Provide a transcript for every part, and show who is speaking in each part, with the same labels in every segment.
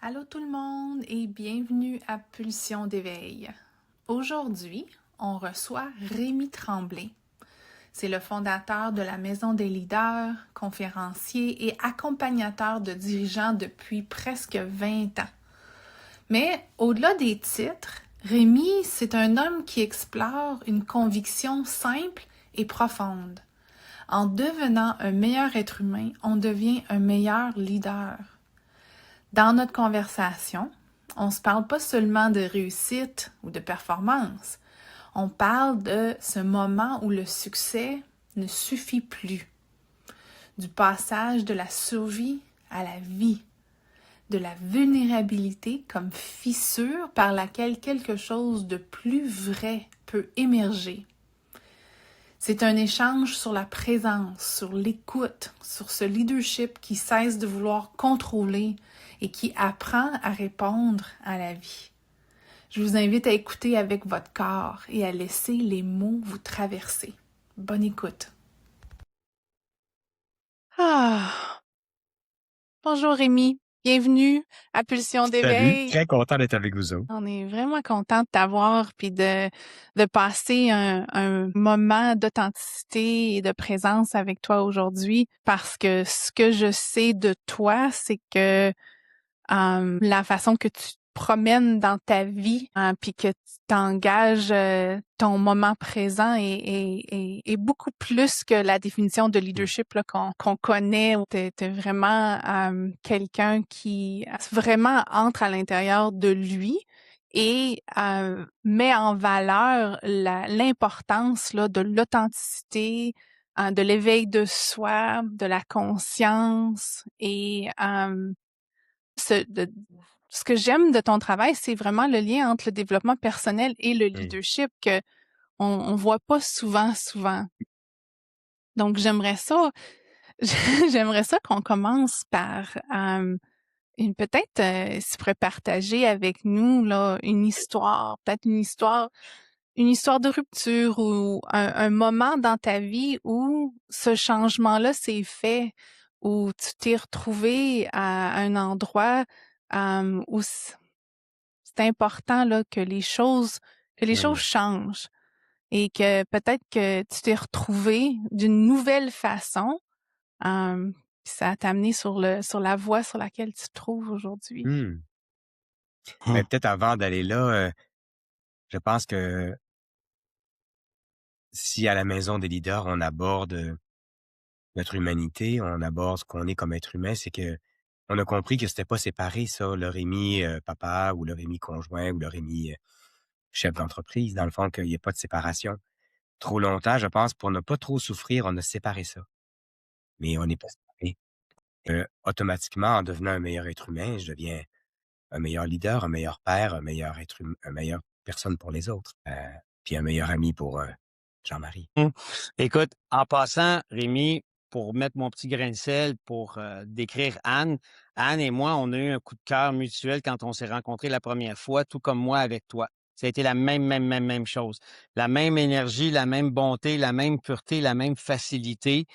Speaker 1: Allô tout le monde et bienvenue à Pulsion d'éveil. Aujourd'hui, on reçoit Rémi Tremblay. C'est le fondateur de la Maison des leaders, conférencier et accompagnateur de dirigeants depuis presque 20 ans. Mais au-delà des titres, Rémi, c'est un homme qui explore une conviction simple et profonde. En devenant un meilleur être humain, on devient un meilleur leader. Dans notre conversation, on ne se parle pas seulement de réussite ou de performance. On parle de ce moment où le succès ne suffit plus, du passage de la survie à la vie, de la vulnérabilité comme fissure par laquelle quelque chose de plus vrai peut émerger. C'est un échange sur la présence, sur l'écoute, sur ce leadership qui cesse de vouloir contrôler et qui apprend à répondre à la vie. Je vous invite à écouter avec votre corps et à laisser les mots vous traverser. Bonne écoute. Bonjour Rémi, bienvenue à Pulsion
Speaker 2: Salut,
Speaker 1: d'éveil.
Speaker 2: très content d'être avec vous autres.
Speaker 1: On est vraiment content de t'avoir puis de passer un moment d'authenticité et de présence avec toi aujourd'hui parce que ce que je sais de toi, c'est que la façon que tu te promènes dans ta vie, puis que tu t'engages ton moment présent est beaucoup plus que la définition de
Speaker 2: Mmh.
Speaker 1: leadership là, qu'on connaît. T'es vraiment quelqu'un qui vraiment entre à l'intérieur de lui et met en valeur l'importance là, de l'authenticité, de l'éveil de soi, de la conscience et ce que j'aime de ton travail, c'est vraiment le lien entre le développement personnel et le
Speaker 2: Mmh.
Speaker 1: leadership que on voit pas souvent. Donc j'aimerais ça qu'on commence par peut-être si tu pourrais partager avec nous là une histoire, peut-être une histoire de rupture ou un moment dans ta vie où ce changement-là s'est fait, où tu t'es retrouvé à un endroit où c'est important là que les choses
Speaker 2: Mmh.
Speaker 1: changent et que peut-être que tu t'es retrouvé d'une nouvelle façon. euh, Ça t'a amené sur la voie sur laquelle tu te trouves aujourd'hui.
Speaker 2: Mmh. Mais peut-être avant d'aller là, je pense que si à la maison des leaders, on aborde, notre humanité, on aborde ce qu'on est comme être humain, c'est que on a compris que c'était pas séparé ça, le Rémi, papa ou le Rémi conjoint ou le Rémi, chef d'entreprise. Dans le fond, qu'il y ait pas de séparation. Trop longtemps, je pense, pour ne pas trop souffrir, on a séparé ça. Mais on n'est pas séparés. Automatiquement, en devenant un meilleur être humain, je deviens un meilleur leader, un meilleur père, un meilleur être hum un meilleure personne pour les autres, puis un meilleur ami pour, Jean-Marie.
Speaker 3: Mmh. Écoute, en passant, Rémi, pour mettre mon petit grain de sel, pour, décrire Anne. Anne et moi, on a eu un coup de cœur mutuel quand on s'est rencontrés la première fois, tout comme moi avec toi. Ça a été la même chose. La même énergie, la même bonté, la même pureté, la même facilité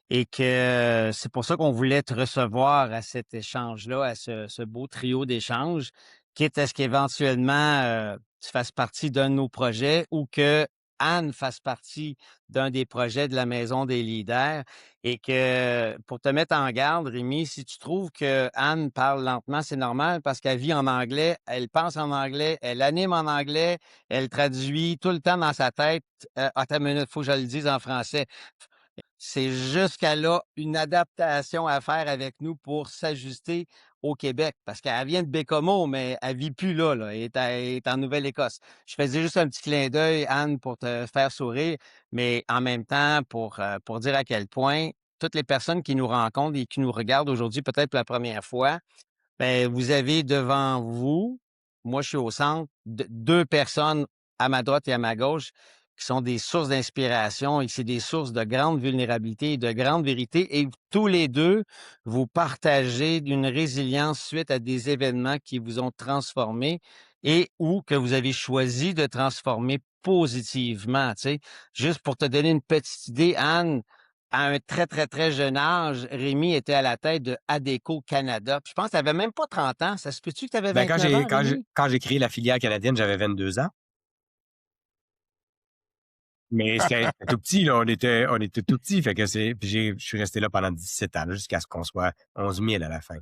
Speaker 3: et que c'est pour ça qu'on voulait te recevoir à cet échange-là, à ce beau trio d'échanges, quitte à ce qu'éventuellement, tu fasses partie d'un de nos projets ou que Anne fasse partie d'un des projets de la Maison des leaders et que pour te mettre en garde, Rémi, si tu trouves que Anne parle lentement, c'est normal parce qu'elle vit en anglais, elle pense en anglais, elle anime en anglais, elle traduit tout le temps dans sa tête. Attends une minute, faut que je le dise en français. C'est juste qu'elle a une adaptation à faire avec nous pour s'ajuster au Québec, parce qu'elle vient de Bécomo, mais elle vit plus là, elle est en Nouvelle-Écosse. Je faisais juste un petit clin d'œil, Anne, pour te faire sourire, mais en même temps, pour dire à quel point toutes les personnes qui nous rencontrent et qui nous regardent aujourd'hui, peut-être pour la première fois, ben, vous avez devant vous, moi je suis au centre, deux personnes à ma droite et à ma gauche qui sont des sources d'inspiration et c'est des sources de grande vulnérabilité et de grande vérité. Et tous les deux, vous partagez d'une résilience suite à des événements qui vous ont transformé et ou que vous avez choisi de transformer positivement. Tu sais. Juste pour te donner une petite idée, Anne, à un très, très, très jeune âge, Rémi était à la tête de ADECO Canada. Puis je pense que tu n'avais même pas 30 ans. Ça se peut-tu que tu avais
Speaker 2: Ben,
Speaker 3: 29 ans, Rémi?
Speaker 2: quand j'ai créé la filière canadienne, j'avais 22 ans. Mais c'était tout petit, là. On était tout petit. Fait que puis je suis resté là pendant 17 ans, là, jusqu'à ce qu'on soit 11 000 à la fin.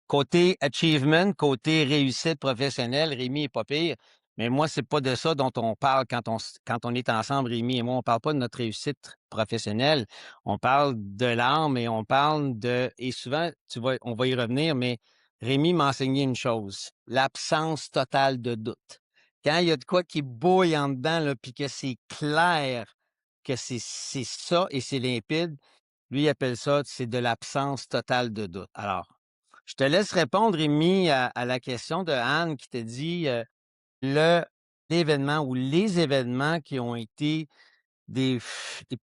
Speaker 3: Côté achievement, côté réussite professionnelle, Rémi est pas pire. Mais moi, c'est pas de ça dont on parle quand on est ensemble, Rémi et moi. On parle pas de notre réussite professionnelle. On parle de l'âme et on parle et souvent, on va y revenir, mais Rémi m'a enseigné une chose, l'absence totale de doute. Quand il y a de quoi qui bouille en dedans, là, puis que c'est clair que c'est ça et c'est limpide, lui, il appelle ça, c'est de l'absence totale de doute. Alors, je te laisse répondre, Rémi, à la question de Anne qui te dit le l'événement ou les événements qui ont été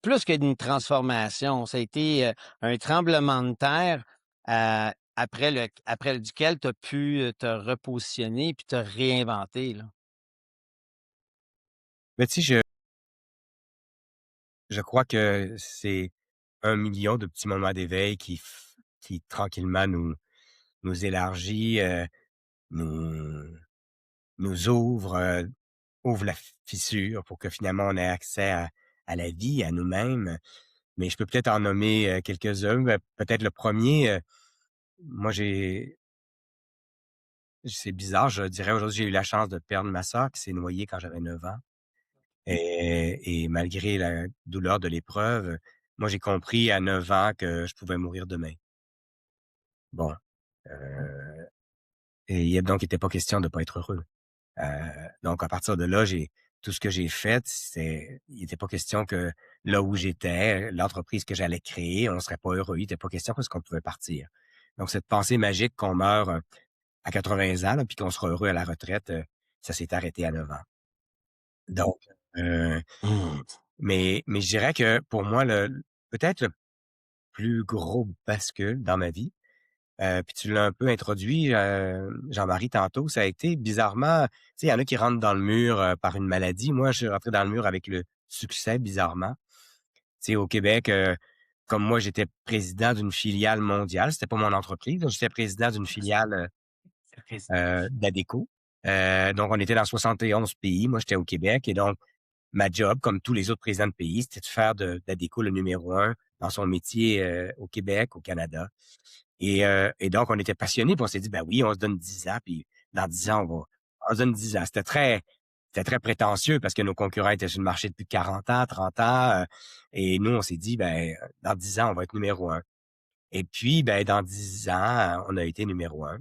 Speaker 3: plus qu'une transformation. Ça a été un tremblement de terre après duquel tu as pu te repositionner puis te réinventer, là.
Speaker 2: Mais tu sais, je crois que c'est 1 million de petits moments d'éveil qui tranquillement nous élargit, nous ouvre, ouvre la fissure pour que finalement on ait accès à la vie, à nous-mêmes. Mais je peux peut-être en nommer, quelques-uns. Peut-être le premier. Moi c'est bizarre, je dirais aujourd'hui, j'ai eu la chance de perdre ma sœur qui s'est noyée quand j'avais 9 ans et malgré la douleur de l'épreuve, moi j'ai compris à 9 ans que je pouvais mourir demain. Bon, heu donc il était pas question de pas être heureux. Donc à partir de là, j'ai tout ce que j'ai fait, il était pas question que là où j'étais, l'entreprise que j'allais créer, on serait pas heureux. Il était pas question parce qu'on pouvait partir. Donc cette pensée magique qu'on meurt, à 80 ans, là, puis qu'on sera heureux à la retraite, ça s'est arrêté à 9 ans. Donc, heu,
Speaker 3: Mmh.
Speaker 2: mais je dirais que pour moi, peut-être le plus gros bascule dans ma vie, puis tu l'as un peu introduit, Jean-Marie, tantôt, ça a été bizarrement, tu sais, il y en a qui rentrent dans le mur, par une maladie. Moi, je suis rentré dans le mur avec le succès, bizarrement. Tu sais, au Québec, comme moi, j'étais président d'une filiale mondiale, c'était pas mon entreprise, donc j'étais président d'une filiale, d'ADECO. Donc on était dans 71 pays. Moi, j'étais au Québec et donc ma job, comme tous les autres présidents de pays, c'était de faire d'ADECO le numéro un dans son métier, au Québec, au Canada. Et donc, on était passionnés, puis on s'est dit: «Ben oui, on se donne 10 ans, puis dans 10 ans, on se donne 10 ans». C'était très prétentieux parce que nos concurrents étaient sur le marché depuis 40 ans, 30 ans, et nous, on s'est dit: «Ben, dans 10 ans, on va être numéro un». Et puis, ben, dans 10 ans, on a été numéro un.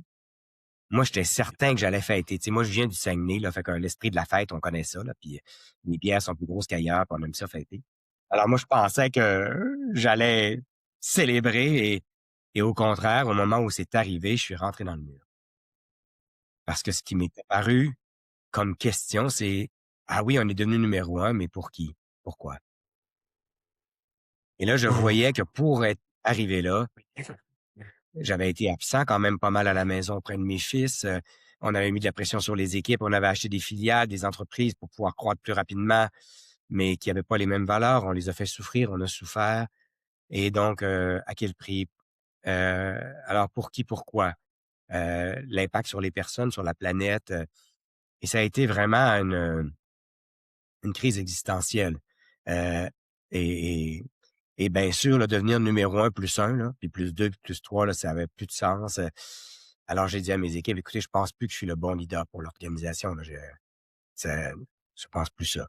Speaker 2: Moi, j'étais certain que j'allais fêter. Tu sais, moi, je viens du Saguenay, là, fait que l'esprit de la fête, on connaît ça, là, puis les bières sont plus grosses qu'ailleurs, puis on aime ça fêter. Alors moi, je pensais que j'allais célébrer et au contraire, au moment où c'est arrivé, je suis rentré dans le mur. Parce que ce qui m'était paru comme question, c'est: «Ah oui, on est devenu numéro un, mais pour qui? Pourquoi?» Et là, je
Speaker 3: Mmh.
Speaker 2: voyais que pour être arrivé là, j'avais été absent quand même pas mal à la maison auprès de mes fils, on avait mis de la pression sur les équipes, on avait acheté des filiales, des entreprises pour pouvoir croître plus rapidement, mais qui avaient pas les mêmes valeurs. On les a fait souffrir, on a souffert et donc à quel prix? Alors pour qui, pourquoi? L'impact sur les personnes, sur la planète, et ça a été vraiment une crise existentielle. Heu et et et bien sûr, là, devenir numéro un plus un là, puis plus 2 puis plus 3 là, ça avait plus de sens, alors j'ai dit à mes équipes: «Écoutez, je pense plus que je suis le bon leader pour l'organisation, là, ça je pense plus ça».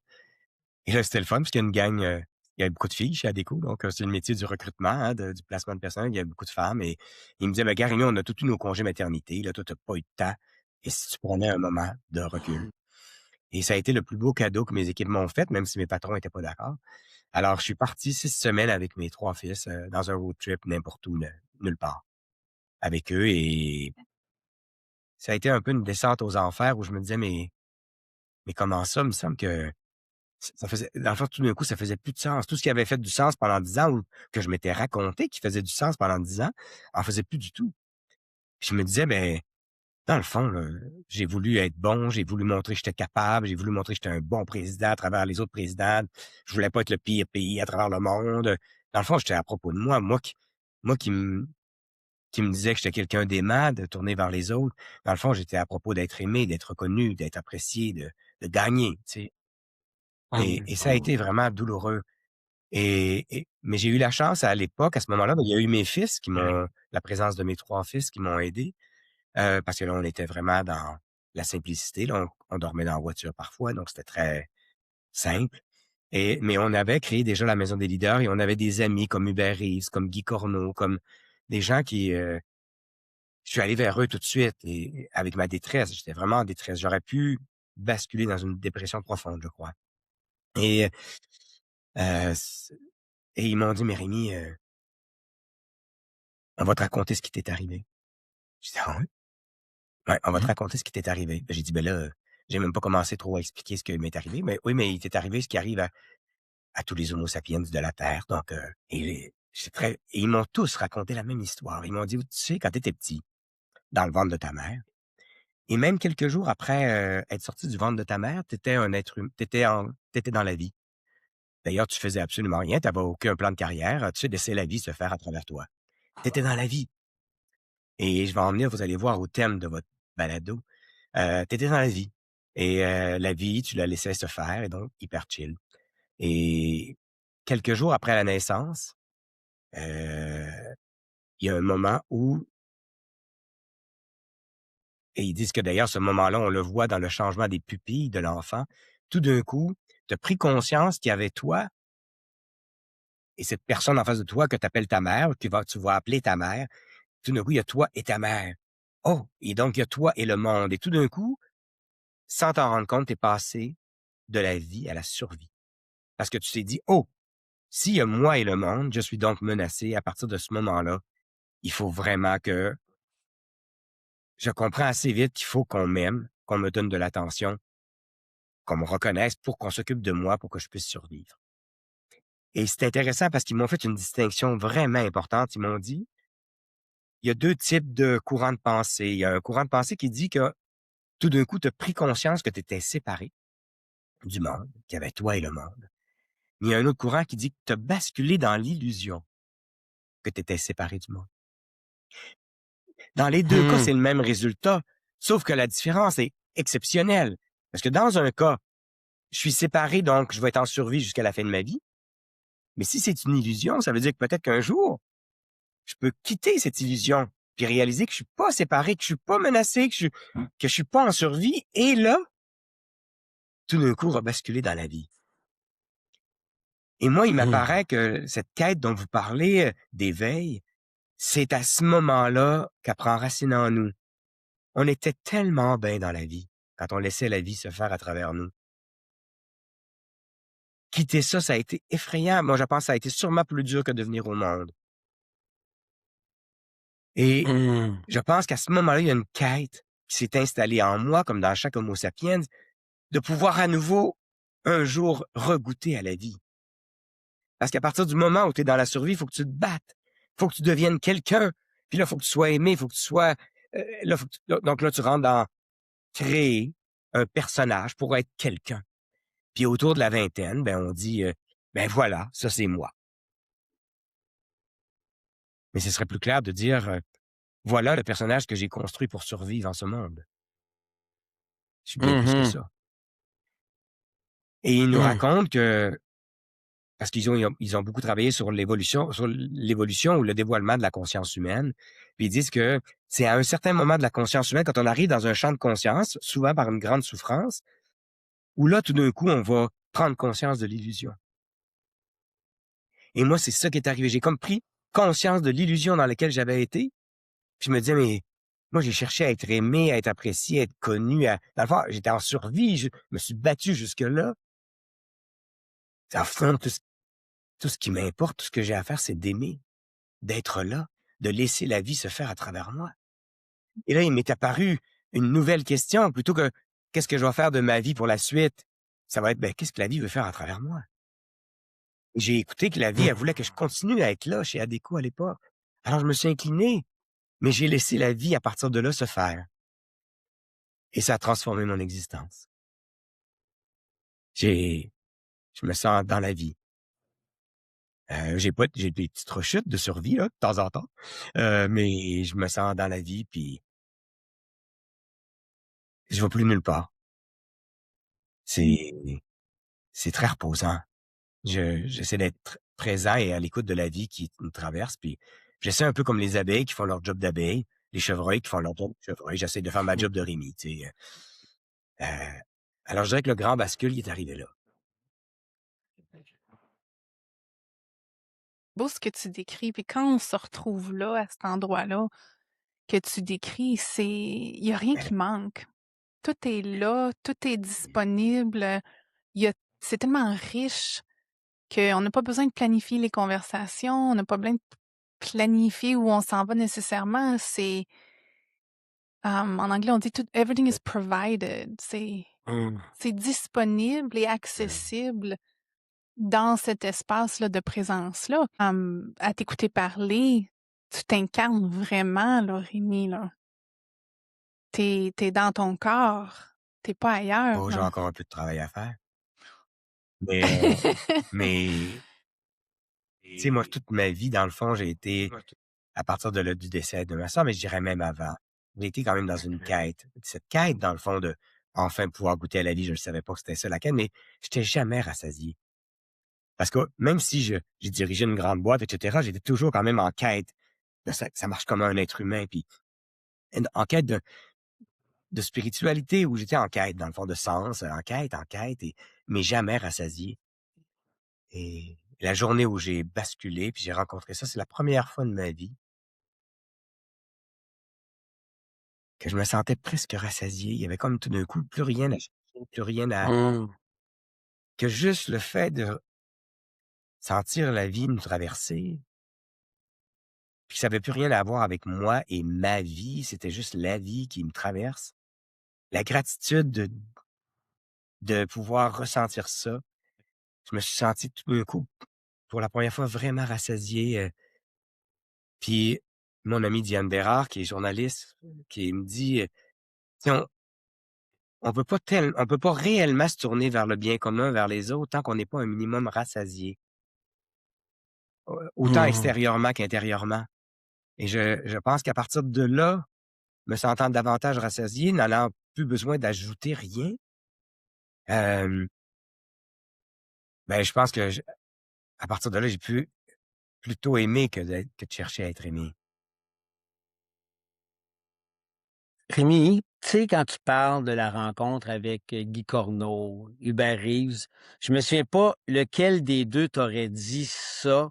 Speaker 2: Et là, c'était le fun parce qu'il y a une gang, il y avait beaucoup de filles chez Adéco, donc c'est le métier du recrutement, hein, du placement de personnes. Il y a beaucoup de femmes et ils me disaient: «Ben, gars, Rémi, on a tous eu nos congés maternité, là, toi, tu pas eu de temps et si tu prenais un moment de recul?» Et ça a été le plus beau cadeau que mes équipes m'ont fait, même si mes patrons étaient pas d'accord. Alors, je suis parti 6 semaines avec mes 3 fils, dans un road trip n'importe où, nulle part, avec eux et ça a été un peu une descente aux enfers où je me disais: «Mais comment ça? Il me semble que ça faisait dans le fond, tout d'un coup, ça faisait plus de sens. Tout ce qui avait fait du sens pendant 10 ans ou que je m'étais raconté qui faisait du sens pendant 10 ans, en faisait plus du tout. Puis je me disais: «Ben, dans le fond, là, j'ai voulu être bon, j'ai voulu montrer que j'étais capable, j'ai voulu montrer que j'étais un bon président à travers les autres présidents. Je voulais pas être le pire pays à travers le monde. dans le fond, j'étais à propos de moi, moi qui me disais que j'étais quelqu'un d'aimant, de tourner vers les autres. Dans le fond, j'étais à propos d'être aimé, d'être reconnu, d'être apprécié, de gagner, tu sais? Et ça a été vraiment douloureux. Mais j'ai eu la chance à l'époque, à ce moment-là, ben, il y a eu mes fils qui m'ont la présence de mes 3 fils qui m'ont aidé, parce que là, on était vraiment dans la simplicité, là. On dormait dans la voiture parfois, donc c'était très simple. Mais on avait créé déjà la Maison des leaders et on avait des amis comme Hubert Reeves, comme Guy Corneau, comme des gens qui, je suis allé vers eux tout de suite et avec ma détresse, j'étais vraiment en détresse. J'aurais pu basculer dans une dépression profonde, je crois. Et c et ils m'ont dit: «Mais Rémi, on va te raconter ce qui t'est arrivé». J'ai dit: «Ah ouais?» «Ouais, on va te
Speaker 3: Mmh.
Speaker 2: raconter ce qui t'est arrivé». Ben, j'ai dit: «Ben là, j'ai même pas commencé trop à expliquer ce qui m'est arrivé». «Mais oui, mais il t'est arrivé ce qui arrive à tous les homo sapiens de la terre, donc c'est très» et ils m'ont tous raconté la même histoire. Ils m'ont dit: «Tu sais, quand tu étais petit, dans le ventre de ta mère, et même quelques jours après, être sorti du ventre de ta mère, tu étais un être hum tu dans la vie. D'ailleurs, tu faisais absolument rien, tu avais aucun plan de carrière, tu laissais la vie se faire à travers toi. Tu étais dans la vie et je vais en venir, vous allez voir, au thème de votre balado. Tu étais dans la vie et la vie, tu la laissais se faire et donc hyper chill et quelques jours après la naissance, heu, il y a un moment où et ils disent que d'ailleurs ce moment-là, on le voit dans le changement des pupilles de l'enfant. Tout d'un coup, tu as pris conscience qu'il y avait toi et cette personne en face de toi que tu appelles ta mère, tu vas appeler ta mère. Tout d'un coup, il y a toi et ta mère. Oh! Et donc il y a toi et le monde et tout d'un coup, sans t'en rendre compte, tu es passé de la vie à la survie. Parce que tu t'es dit: «Oh! S'il y a moi et le monde, je suis donc menacé. À partir de ce moment-là, il faut vraiment que je comprends assez vite qu'il faut qu'on m'aime, qu'on me donne de l'attention, qu'on me reconnaisse pour qu'on s'occupe de moi pour que je puisse survivre». Et c'est intéressant parce qu'ils m'ont fait une distinction vraiment importante. Ils m'ont dit: «Il y a 2 types de courants de pensée. Il y a un courant de pensée qui dit que tout d'un coup, tu as pris conscience que tu étais séparé du monde, qu'il y avait toi et le monde. Mais il y a un autre courant qui dit que tu as basculé dans l'illusion que tu étais séparé du monde». Dans les 2 cas,
Speaker 3: Mmh.
Speaker 2: c'est le même résultat, sauf que la différence est exceptionnelle. Parce que dans un cas, je suis séparé, donc je vais être en survie jusqu'à la fin de ma vie. Mais si c'est une illusion, ça veut dire que peut-être qu'un jour, je peux quitter cette illusion, puis réaliser que je suis pas séparé, que je suis pas menacé, que je suis pas en survie, et là, tout d'un coup, rebasculer dans la vie. Et moi, il
Speaker 3: Mmh.
Speaker 2: m'apparaît que cette quête dont vous parlez, d'éveil, c'est à ce moment-là qu'elle prend racine en nous. On était tellement bien dans la vie, quand on laissait la vie se faire à travers nous. Quitter ça, ça a été effrayant. Moi, je pense que ça a été sûrement plus dur que de venir au monde. Et
Speaker 3: Mmh.
Speaker 2: je pense qu'à ce moment-là, il y a une quête qui s'est installée en moi, comme dans chaque homo sapiens, de pouvoir à nouveau, un jour, regoûter à la vie. Parce qu'à partir du moment où tu es dans la survie, il faut que tu te battes. Il faut que tu deviennes quelqu'un. Puis là, il faut que tu sois aimé, il faut que tu sois... là, donc là, tu rentres dans créer un personnage pour être quelqu'un. Puis autour de la vingtaine, ben, on dit, ben voilà, ça c'est moi. Mais ce serait plus clair de dire, voilà le personnage que j'ai construit pour survivre en ce monde. Je suis bien plus que
Speaker 3: Mmh.
Speaker 2: ça. Et ils nous
Speaker 3: Mmh.
Speaker 2: racontent que parce ils ont beaucoup travaillé sur l'évolution ou le dévoilement de la conscience humaine. Puis ils disent que c'est à un certain moment de la conscience humaine, quand on arrive dans un champ de conscience, souvent par une grande souffrance, où là, tout d'un coup, on va prendre conscience de l'illusion. Et moi, c'est ça qui est arrivé. J'ai comme pris conscience de l'illusion dans laquelle j'avais été. Puis je me disais, mais moi, j'ai cherché à être aimé, à être apprécié, à être connu. Dans le fond, j'étais en survie. Je me suis battu jusque-là. À fond, tout ce qui m'importe, tout ce que j'ai à faire, c'est d'aimer, d'être là, de laisser la vie se faire à travers moi. Et là, il m'est apparu une nouvelle question, plutôt que qu'est-ce que je vais faire de ma vie pour la suite? Ça va être, ben, qu'est-ce que la vie veut faire à travers moi? J'ai écouté que la vie, elle
Speaker 3: Mmh.
Speaker 2: voulait que je continue à être là chez Adéco à l'époque. Alors je me suis incliné, mais j'ai laissé la vie à partir de là se faire. Et ça a transformé mon existence. J'ai, je me sens dans la vie. J'ai des petites rechutes de survie, là, de temps en temps, mais je me sens dans la vie, puis je vais plus nulle part. C'est c'est très reposant. J'essaie d'être présent et à l'écoute de la vie qui me traverse, puis j'essaie un peu comme les abeilles qui font leur job d'abeilles, les chevreuils qui font leur job de chevreuil, j'essaie de faire ma
Speaker 3: Mmh.
Speaker 2: job de Rémi, tu sais, alors je dirais que le grand bascule, il est arrivé là.
Speaker 1: Beau ce que tu décris, puis quand on se retrouve là, à cet endroit-là que tu décris, il y a rien qui manque. Tout est là, tout est disponible, il y a c'est tellement riche qu'on n'a pas besoin de planifier les conversations, on n'a pas besoin de planifier où on s'en va nécessairement. En anglais, on dit tout everything is provided.
Speaker 3: Mmh.
Speaker 1: C'est disponible et
Speaker 2: Mmh.
Speaker 1: accessible dans cet espace-là de présence-là. À t'écouter parler, tu t'incarnes vraiment, là, Rémi, là. Tu dans ton corps, t'es pas ailleurs,
Speaker 2: Oh, j'ai
Speaker 1: là.
Speaker 2: encore un peu de travail à faire, mais mais tu sais, moi, toute ma vie, dans le fond, j'ai été à partir du décès de ma sœur, mais je dirais même avant. J'ai été quand même dans une quête. Cette quête, dans le fond, de enfin pouvoir goûter à la vie, je ne savais pas que c'était ça la quête, mais je n'étais jamais rassasié. Parce que même si j'ai dirigé une grande boîte, et cetera, j'étais toujours quand même en quête de ça marche comme un être humain, puis en quête de spiritualité où j'étais en quête, dans le fond, de sens, en quête, mais jamais rassasié. Et la journée où j'ai basculé, puis j'ai rencontré ça, c'est la première fois de ma vie que je me sentais presque rassasié. Il y avait comme tout d'un coup plus rien à chercher, plus rien à
Speaker 3: Mmh.
Speaker 2: que juste le fait de sentir la vie nous traverser, puis ça avait plus rien à voir avec moi et ma vie, c'était juste la vie qui me traverse. La gratitude de pouvoir ressentir ça. Je me suis senti tout d'un coup, pour la première fois, vraiment rassasié, puis mon ami Diane Bérard, qui est journaliste, qui me dit, «Tu sais, on peut pas réellement se tourner vers le bien commun, vers les autres, tant qu'on n'est pas un minimum rassasié, autant
Speaker 3: Mmh.
Speaker 2: extérieurement qu'intérieurement». Et je pense qu'à partir de là, me sentant davantage rassasié, n'ayant plus besoin d'ajouter rien, hem, ben, je pense que à partir de là, j'ai pu plutôt aimer que de chercher à être aimé.
Speaker 3: Rémi, tu sais, quand tu parles de la rencontre avec, Guy Corneau, Hubert Reeves, je me souviens pas lequel des 2 t'aurait dit ça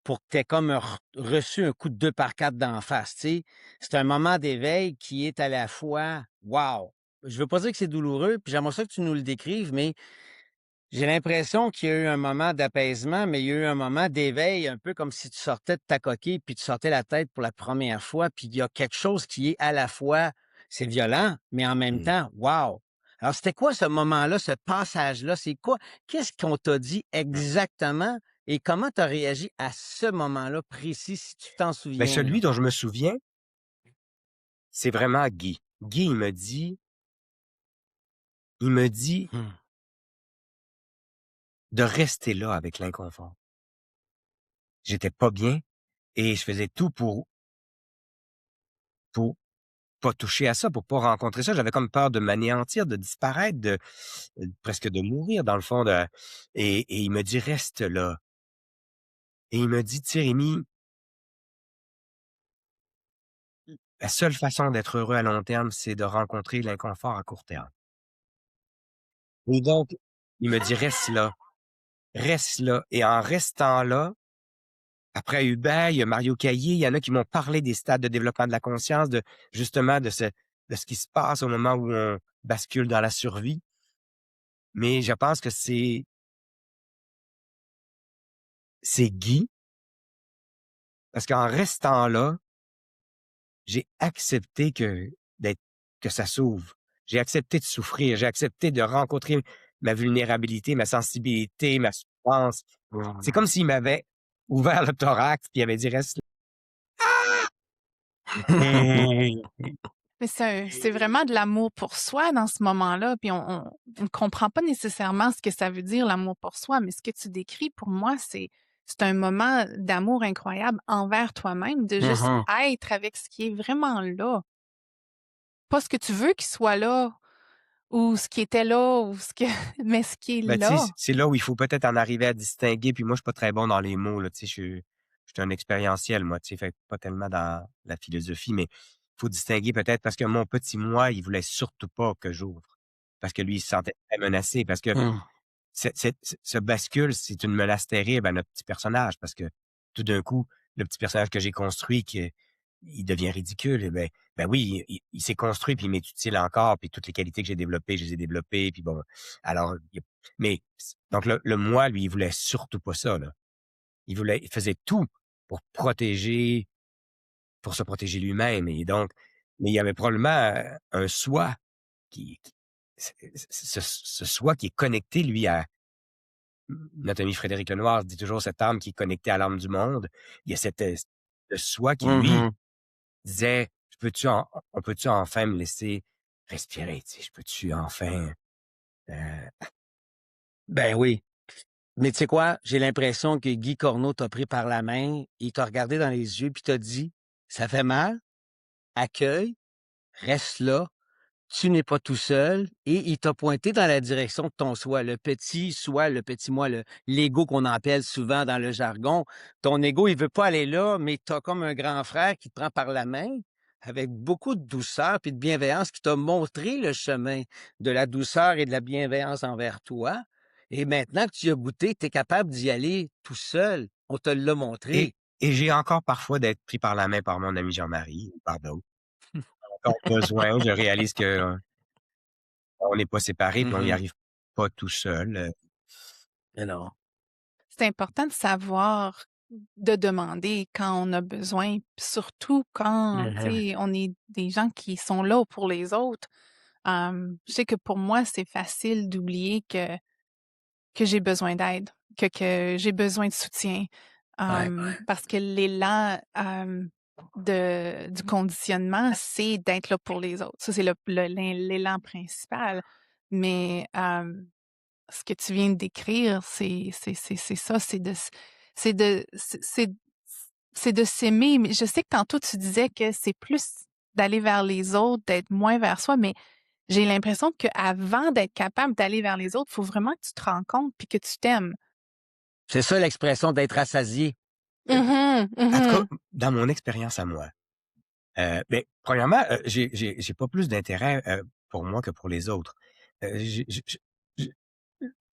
Speaker 3: pour que tu comme reçu un coup de 2 par 4 d'en face, tu sais? C'est un moment d'éveil qui est à la fois wow! Je veux pas dire que c'est douloureux, puis j'aimerais ça que tu nous le décrives, mais j'ai l'impression qu'il y a eu un moment d'apaisement, mais il y a eu un moment d'éveil, un peu comme si tu sortais de ta coquille, puis tu sortais la tête pour la première fois, puis il y a quelque chose qui est à la fois, c'est violent, mais en même
Speaker 2: Mmh.
Speaker 3: temps, wow! Alors, c'était quoi ce moment-là, ce passage-là? C'est quoi? Qu'est-ce qu'on t'a dit exactement et comment tu as réagi à ce moment-là précis, si tu t'en
Speaker 2: Ben,
Speaker 3: souviens,
Speaker 2: celui
Speaker 3: là?
Speaker 2: dont je me souviens, c'est vraiment Guy. Guy, il me dit
Speaker 3: Mmh.
Speaker 2: de rester là avec l'inconfort. J'étais pas bien et je faisais tout pour pas toucher à ça, pour pas rencontrer ça. J'avais comme peur de m'anéantir, de disparaître, presque de mourir dans le fond et il me dit: «Reste là» et il me dit: «Tu sais Rémi, la seule façon d'être heureux à long terme, c'est de rencontrer l'inconfort à court terme» et donc il me dit: reste là» et en restant là, après Hubert, il y a Mario Caillé, il y en a qui m'ont parlé des stades de développement de la conscience, justement de ce qui se passe au moment où on bascule dans la survie. Mais je pense que c'est Guy, parce qu'en restant là, j'ai accepté que ça s'ouvre. J'ai accepté de souffrir, j'ai accepté de rencontrer ma vulnérabilité, ma sensibilité, ma souffrance. C'est comme s'il m'avait ouvert le thorax, puis il avait dit: «Reste là».
Speaker 1: Mais c'est vraiment de l'amour pour soi dans ce moment-là, puis on comprend pas nécessairement ce que ça veut dire l'amour pour soi, mais ce que tu décris pour moi, c'est un moment d'amour incroyable envers toi-même, de juste
Speaker 3: Mmh.
Speaker 1: être avec ce qui est vraiment là. Pas ce que tu veux qu'il soit là, ou ce qui était là, ou ce que mais ce qui est
Speaker 2: Ben, tu sais,
Speaker 1: là.
Speaker 2: c'est là où il faut peut-être en arriver à distinguer, puis moi, je suis pas très bon dans les mots, là, tu sais, je suis un expérientiel, moi, tu sais, fait que pas tellement dans la philosophie, mais il faut distinguer peut-être parce que mon petit moi, il voulait surtout pas que j'ouvre. Parce que lui, il se sentait très menacé, parce que
Speaker 3: Mmh.
Speaker 2: ce bascule, c'est une menace terrible à notre petit personnage parce que tout d'un coup, le petit personnage que j'ai construit, il devient ridicule. Et ben oui, il s'est construit puis il m'est utile encore, puis toutes les qualités que j'ai développées, je les ai développées, puis bon. Alors, mais donc le moi, lui, il voulait surtout pas ça, là. Il faisait tout pour protéger, pour se protéger lui-même. Et donc, mais il y avait probablement un soi qui ce soi qui est connecté, lui, à notre ami Frédéric Lenoir dit toujours cette âme qui est connectée à l'âme du monde. Il y a cette, ce soi qui, lui,
Speaker 3: Mmh.
Speaker 2: disait: «Je peux-tu en on peut-tu enfin me laisser respirer, tu sais? Je peux-tu enfin, heu»
Speaker 3: Ben oui. Mais tu sais quoi? J'ai l'impression que Guy Corneau t'a pris par la main, il t'a regardé dans les yeux puis t'a dit: «Ça fait mal, accueille, reste là, tu n'es pas tout seul» et il t'a pointé dans la direction de ton soi, le petit soi, le petit moi, l'ego qu'on appelle souvent dans le jargon. Ton ego, il veut pas aller là, mais tu as comme un grand frère qui te prend par la main avec beaucoup de douceur puis de bienveillance, qui t'a montré le chemin de la douceur et de la bienveillance envers toi. Et maintenant que tu y as goûté, tu es capable d'y aller tout seul. On te l'a
Speaker 2: et
Speaker 3: montré.
Speaker 2: et j'ai encore parfois d'être pris par la main par mon ami Jean-Marie ou par d'autres. Encore besoin, je réalise que, on n'est pas séparés, puis on n'y
Speaker 3: Mmh.
Speaker 2: arrive pas tout seul,
Speaker 3: Mais non.
Speaker 1: C'est important de savoir de demander quand on a besoin, surtout quand, tu
Speaker 3: Mmh.
Speaker 1: sais, on est des gens qui sont là pour les autres. Je sais que pour moi, c'est facile d'oublier que j'ai besoin d'aide, que j'ai besoin de soutien,
Speaker 3: Ouais.
Speaker 1: parce que l'élan, du conditionnement, c'est d'être là pour les autres. Ça, c'est l'élan principal. Mais, ce que tu viens de décrire, c'est ça, c'est de c'est de s'aimer. Mais je sais que tantôt tu disais que c'est plus d'aller vers les autres, d'être moins vers soi, mais j'ai l'impression qu'avant d'être capable d'aller vers les autres, il faut vraiment que tu te rencontres puis que tu t'aimes.
Speaker 3: C'est ça l'expression d'être rassasié.
Speaker 1: Mhm,
Speaker 2: en tout cas,
Speaker 1: mhm.
Speaker 2: dans mon expérience à moi. Beh, premièrement, j'ai pas plus d'intérêt, pour moi que pour les autres. Je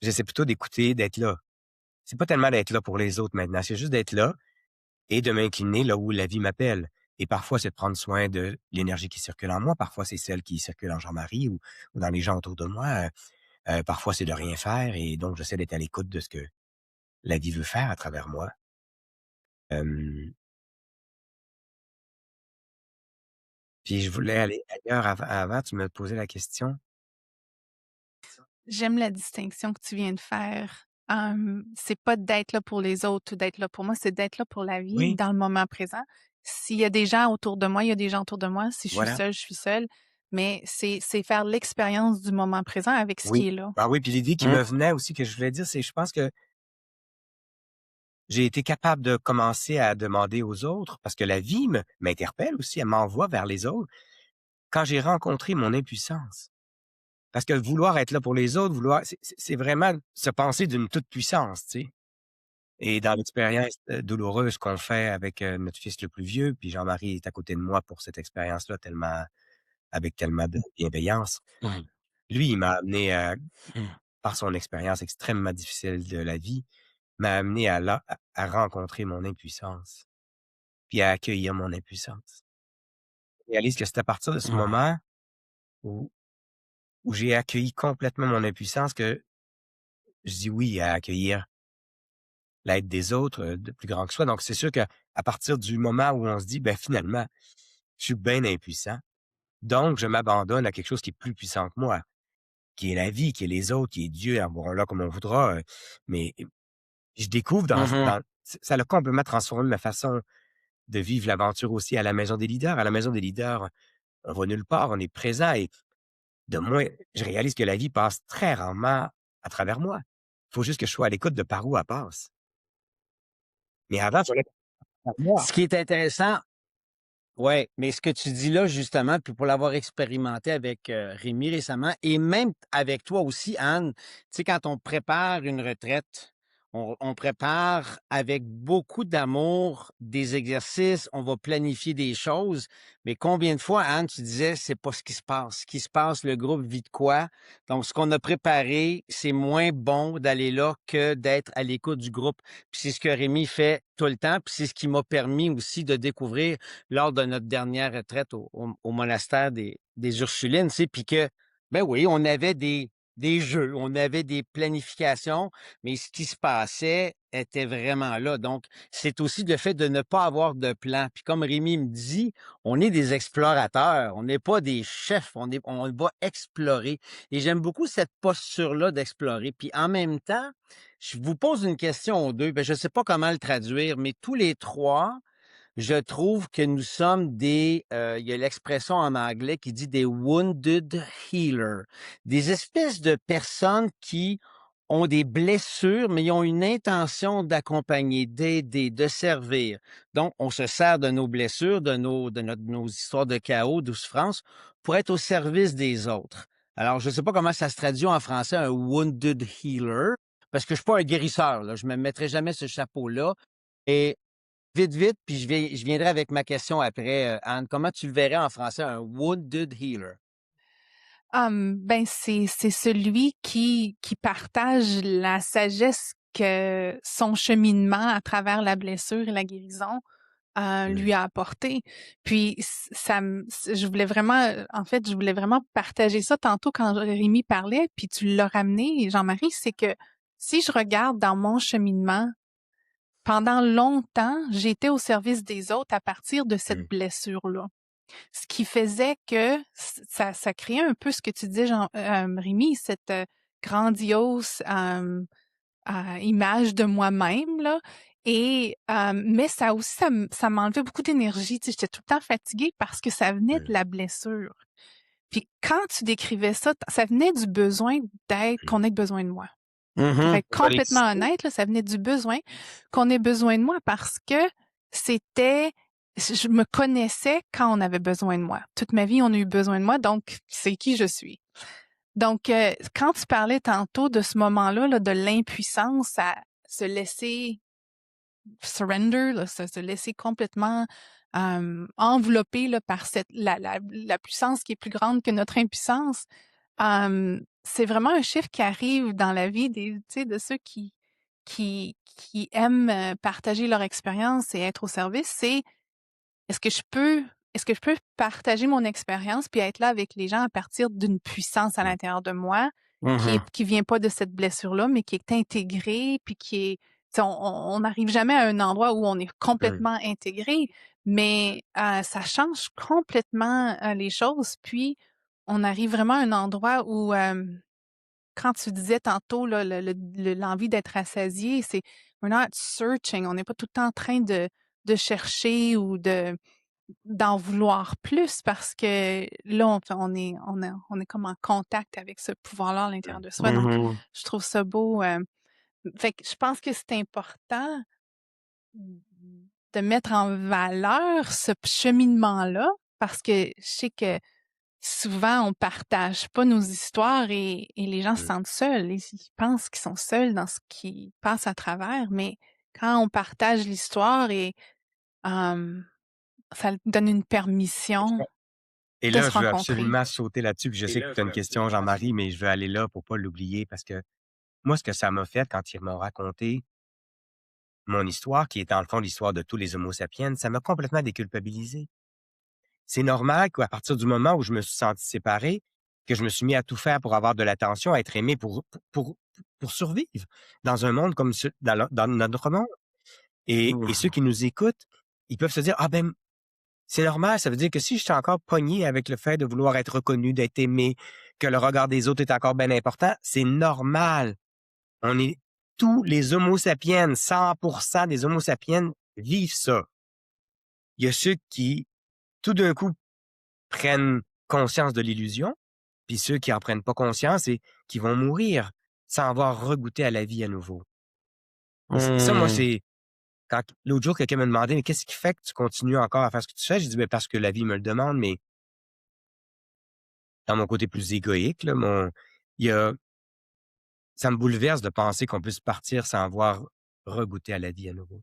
Speaker 2: j'essaie plutôt d'écouter, d'être là. C'est pas tellement d'être là pour les autres maintenant, c'est juste d'être là et de m'incliner là où la vie m'appelle. Et parfois, c'est de prendre soin de l'énergie qui circule en moi, parfois c'est celle qui circule en Jean-Marie ou dans les gens autour de moi, parfois c'est de rien faire et donc j'essaie d'être à l'écoute de ce que la vie veut faire à travers moi. Hem, puis je voulais aller ailleurs avant, tu me posais la question?
Speaker 1: J'aime la distinction que tu viens de faire. C'est pas d'être là pour les autres ou d'être là pour moi, c'est d'être là pour la vie
Speaker 2: Oui,
Speaker 1: dans le moment présent. S'il y a des gens autour de moi, il y a des gens autour de moi. Si
Speaker 2: voilà.
Speaker 1: je suis seule. Mais c'est faire l'expérience du moment présent avec ce qui
Speaker 2: Oui.
Speaker 1: est là.
Speaker 2: Ah oui, puis l'idée qui
Speaker 3: Mmh.
Speaker 2: me venait aussi que je voulais dire, c'est je pense que j'ai été capable de commencer à demander aux autres, parce que la vie m'interpelle aussi, elle m'envoie vers les autres, quand j'ai rencontré mon impuissance. Parce que vouloir être là pour les autres, vouloir c'est vraiment se penser d'une toute-puissance, tu sais? Et dans l'expérience, douloureuse qu'on fait avec, notre fils le plus vieux, puis Jean-Marie est à côté de moi pour cette expérience-là tellement avec tellement de bienveillance.
Speaker 3: Mmh.
Speaker 2: Lui, il m'a amené à
Speaker 3: Mmh.
Speaker 2: par son expérience extrêmement difficile de la vie, m'a amené à rencontrer mon impuissance, puis à accueillir mon impuissance. Je réalise que c'est à partir de ce
Speaker 3: Mmh.
Speaker 2: moment où j'ai accueilli complètement mon impuissance que je dis oui à accueillir l'aide des autres, de plus grand que soi. Donc c'est sûr qu'à partir du moment où on se dit: «Ben, finalement, je suis bien impuissant, donc je m'abandonne à quelque chose qui est plus puissant que moi, qui est la vie, qui est les autres, qui est Dieu, envoie-là comme on voudra», mais je découvre
Speaker 3: Mmh.
Speaker 2: ça a complètement transformé ma façon de vivre l'aventure aussi à la Maison des leaders. À la Maison des leaders, on va nulle part, on est présent et de moins je réalise que la vie passe très rarement à travers moi. Il faut juste que je sois à l'écoute de par où elle passe. Mais avant, il fallait savoir.
Speaker 3: Ce qui est intéressant, ouais, mais ce que tu dis là, justement, puis pour l'avoir expérimenté avec Rémi récemment, et même avec toi aussi, Anne, tu sais, quand on prépare une retraite, on prépare avec beaucoup d'amour des exercices, on va planifier des choses, mais combien de fois, Anne, tu disais, c'est pas ce qui se passe. Ce qui se passe, le groupe vit de quoi? Donc, ce qu'on a préparé, c'est moins bon d'aller là que d'être à l'écoute du groupe. Puis c'est ce que Rémi fait tout le temps, puis c'est ce qui m'a permis aussi de découvrir lors de notre dernière retraite au monastère des Ursulines, tu sais, puis que, ben oui, on avait des jeux, on avait des planifications, mais ce qui se passait était vraiment là. Donc, c'est aussi le fait de ne pas avoir de plan. Puis comme Rémi me dit, on est des explorateurs, on n'est pas des chefs, on va explorer. Et j'aime beaucoup cette posture-là d'explorer. Puis en même temps, je vous pose une question aux deux, ben, je ne sais pas comment le traduire, mais tous les trois, je trouve que nous sommes il y a l'expression en anglais qui dit des wounded healers, des espèces de personnes qui ont des blessures, mais ils ont une intention d'accompagner, d'aider, de servir. Donc, on se sert de nos blessures, nos histoires de chaos, de souffrance, pour être au service des autres. Alors, je ne sais pas comment ça se traduit en français, un wounded healer, parce que je suis pas un guérisseur, là. Je me mettrai jamais ce chapeau-là. Et vite, vite, puis je viendrai avec ma question après, Anne. Comment tu le verrais en français, un wounded healer?
Speaker 1: Ben, c'est celui qui partage la sagesse que son cheminement à travers la blessure et la guérison
Speaker 2: Mm.
Speaker 1: lui a apporté. Puis je voulais vraiment, en fait, je voulais vraiment partager ça tantôt quand Rémi parlait, puis tu l'as ramené, Jean-Marie, c'est que si je regarde dans mon cheminement, pendant longtemps, j'étais au service des autres à partir de cette
Speaker 2: Mm.
Speaker 1: blessure-là. Ce qui faisait que ça créait un peu ce que tu disais, Rémi, cette grandiose image de moi-même là. Et mais ça aussi, ça m'enlevait beaucoup d'énergie. Tu sais, j'étais tout le temps fatiguée parce que ça venait de
Speaker 2: Mm.
Speaker 1: la blessure. Puis quand tu décrivais ça, ça venait du besoin
Speaker 2: Mm.
Speaker 1: qu'on ait besoin de moi. Pour
Speaker 3: Mhm.
Speaker 1: être complètement honnête, là, ça venait du besoin qu'on ait besoin de moi parce que c'était, je me connaissais quand on avait besoin de moi. Toute ma vie, on a eu besoin de moi, donc c'est qui je suis. Donc, quand tu parlais tantôt de ce moment-là, là, de l'impuissance à se laisser surrender, là, se laisser complètement envelopper là, par la puissance qui est plus grande que notre impuissance, c'est vraiment un chiffre qui arrive dans la vie tu sais, de ceux qui aiment partager leur expérience et être au service. C'est est-ce que je peux est-ce que je peux partager mon expérience puis être là avec les gens à partir d'une puissance à
Speaker 2: Mm.
Speaker 1: l'intérieur de moi
Speaker 3: Mhm.
Speaker 1: qui vient pas de cette blessure-là, mais qui est intégrée puis qui est tu sais, on n'arrive jamais à un endroit où on est
Speaker 2: Mm.
Speaker 1: complètement intégré, mais ça change complètement les choses. Puis on arrive vraiment à un endroit où quand tu disais tantôt là, l'envie d'être rassasié, c'est we're not searching, on n'est pas tout le temps en train de chercher ou d'en vouloir plus parce que là on est comme en contact avec ce pouvoir-là à l'intérieur de soi. Donc
Speaker 3: Mhm.
Speaker 1: je trouve ça beau. Fait que je pense que c'est important de mettre en valeur ce cheminement-là parce que je sais que souvent on partage pas nos histoires et les gens se
Speaker 2: Mm.
Speaker 1: sentent seuls. Ils pensent qu'ils sont seuls dans ce qui passe à travers, mais quand on partage l'histoire et euh, ça donne une permission
Speaker 2: Et
Speaker 1: de
Speaker 2: là,
Speaker 1: se
Speaker 2: je veux
Speaker 1: rencontrer.
Speaker 2: absolument sauter là-dessus, puis je sais que tu as une question, Jean-Marie, mais je veux aller là pour pas l'oublier parce que moi, ce que ça m'a fait quand ils m'ont raconté mon histoire, qui est dans le fond l'histoire de tous les Homo sapiens, ça m'a complètement déculpabilisé. C'est normal qu'à partir du moment où je me suis senti séparé, que je me suis mis à tout faire pour avoir de l'attention, à être aimé pour survivre dans un monde comme dans notre monde. Et ceux
Speaker 3: Mhm.
Speaker 2: qui nous écoutent, ils peuvent se dire, ah ben, c'est normal, ça veut dire que si je suis encore pogné avec le fait de vouloir être reconnu, d'être aimé, que le regard des autres est encore bien important, c'est normal. On est tous les Homo sapiens, 100% des Homo sapiens vivent ça. Il y a ceux qui, tout d'un coup, prennent conscience de l'illusion, puis ceux qui en prennent pas conscience et qui vont mourir sans avoir regoûté à la vie à nouveau. Et ça, moi,
Speaker 3: Mhm.
Speaker 2: quand l'autre jour, quelqu'un m'a demandé: «Mais qu'est-ce qui fait que tu continues encore à faire ce que tu fais?» J'ai dit: «Ben, parce que la vie me le demande», mais dans mon côté plus égoïque, là, il y a ça me bouleverse de penser qu'on puisse partir sans avoir regoûté à la vie à nouveau.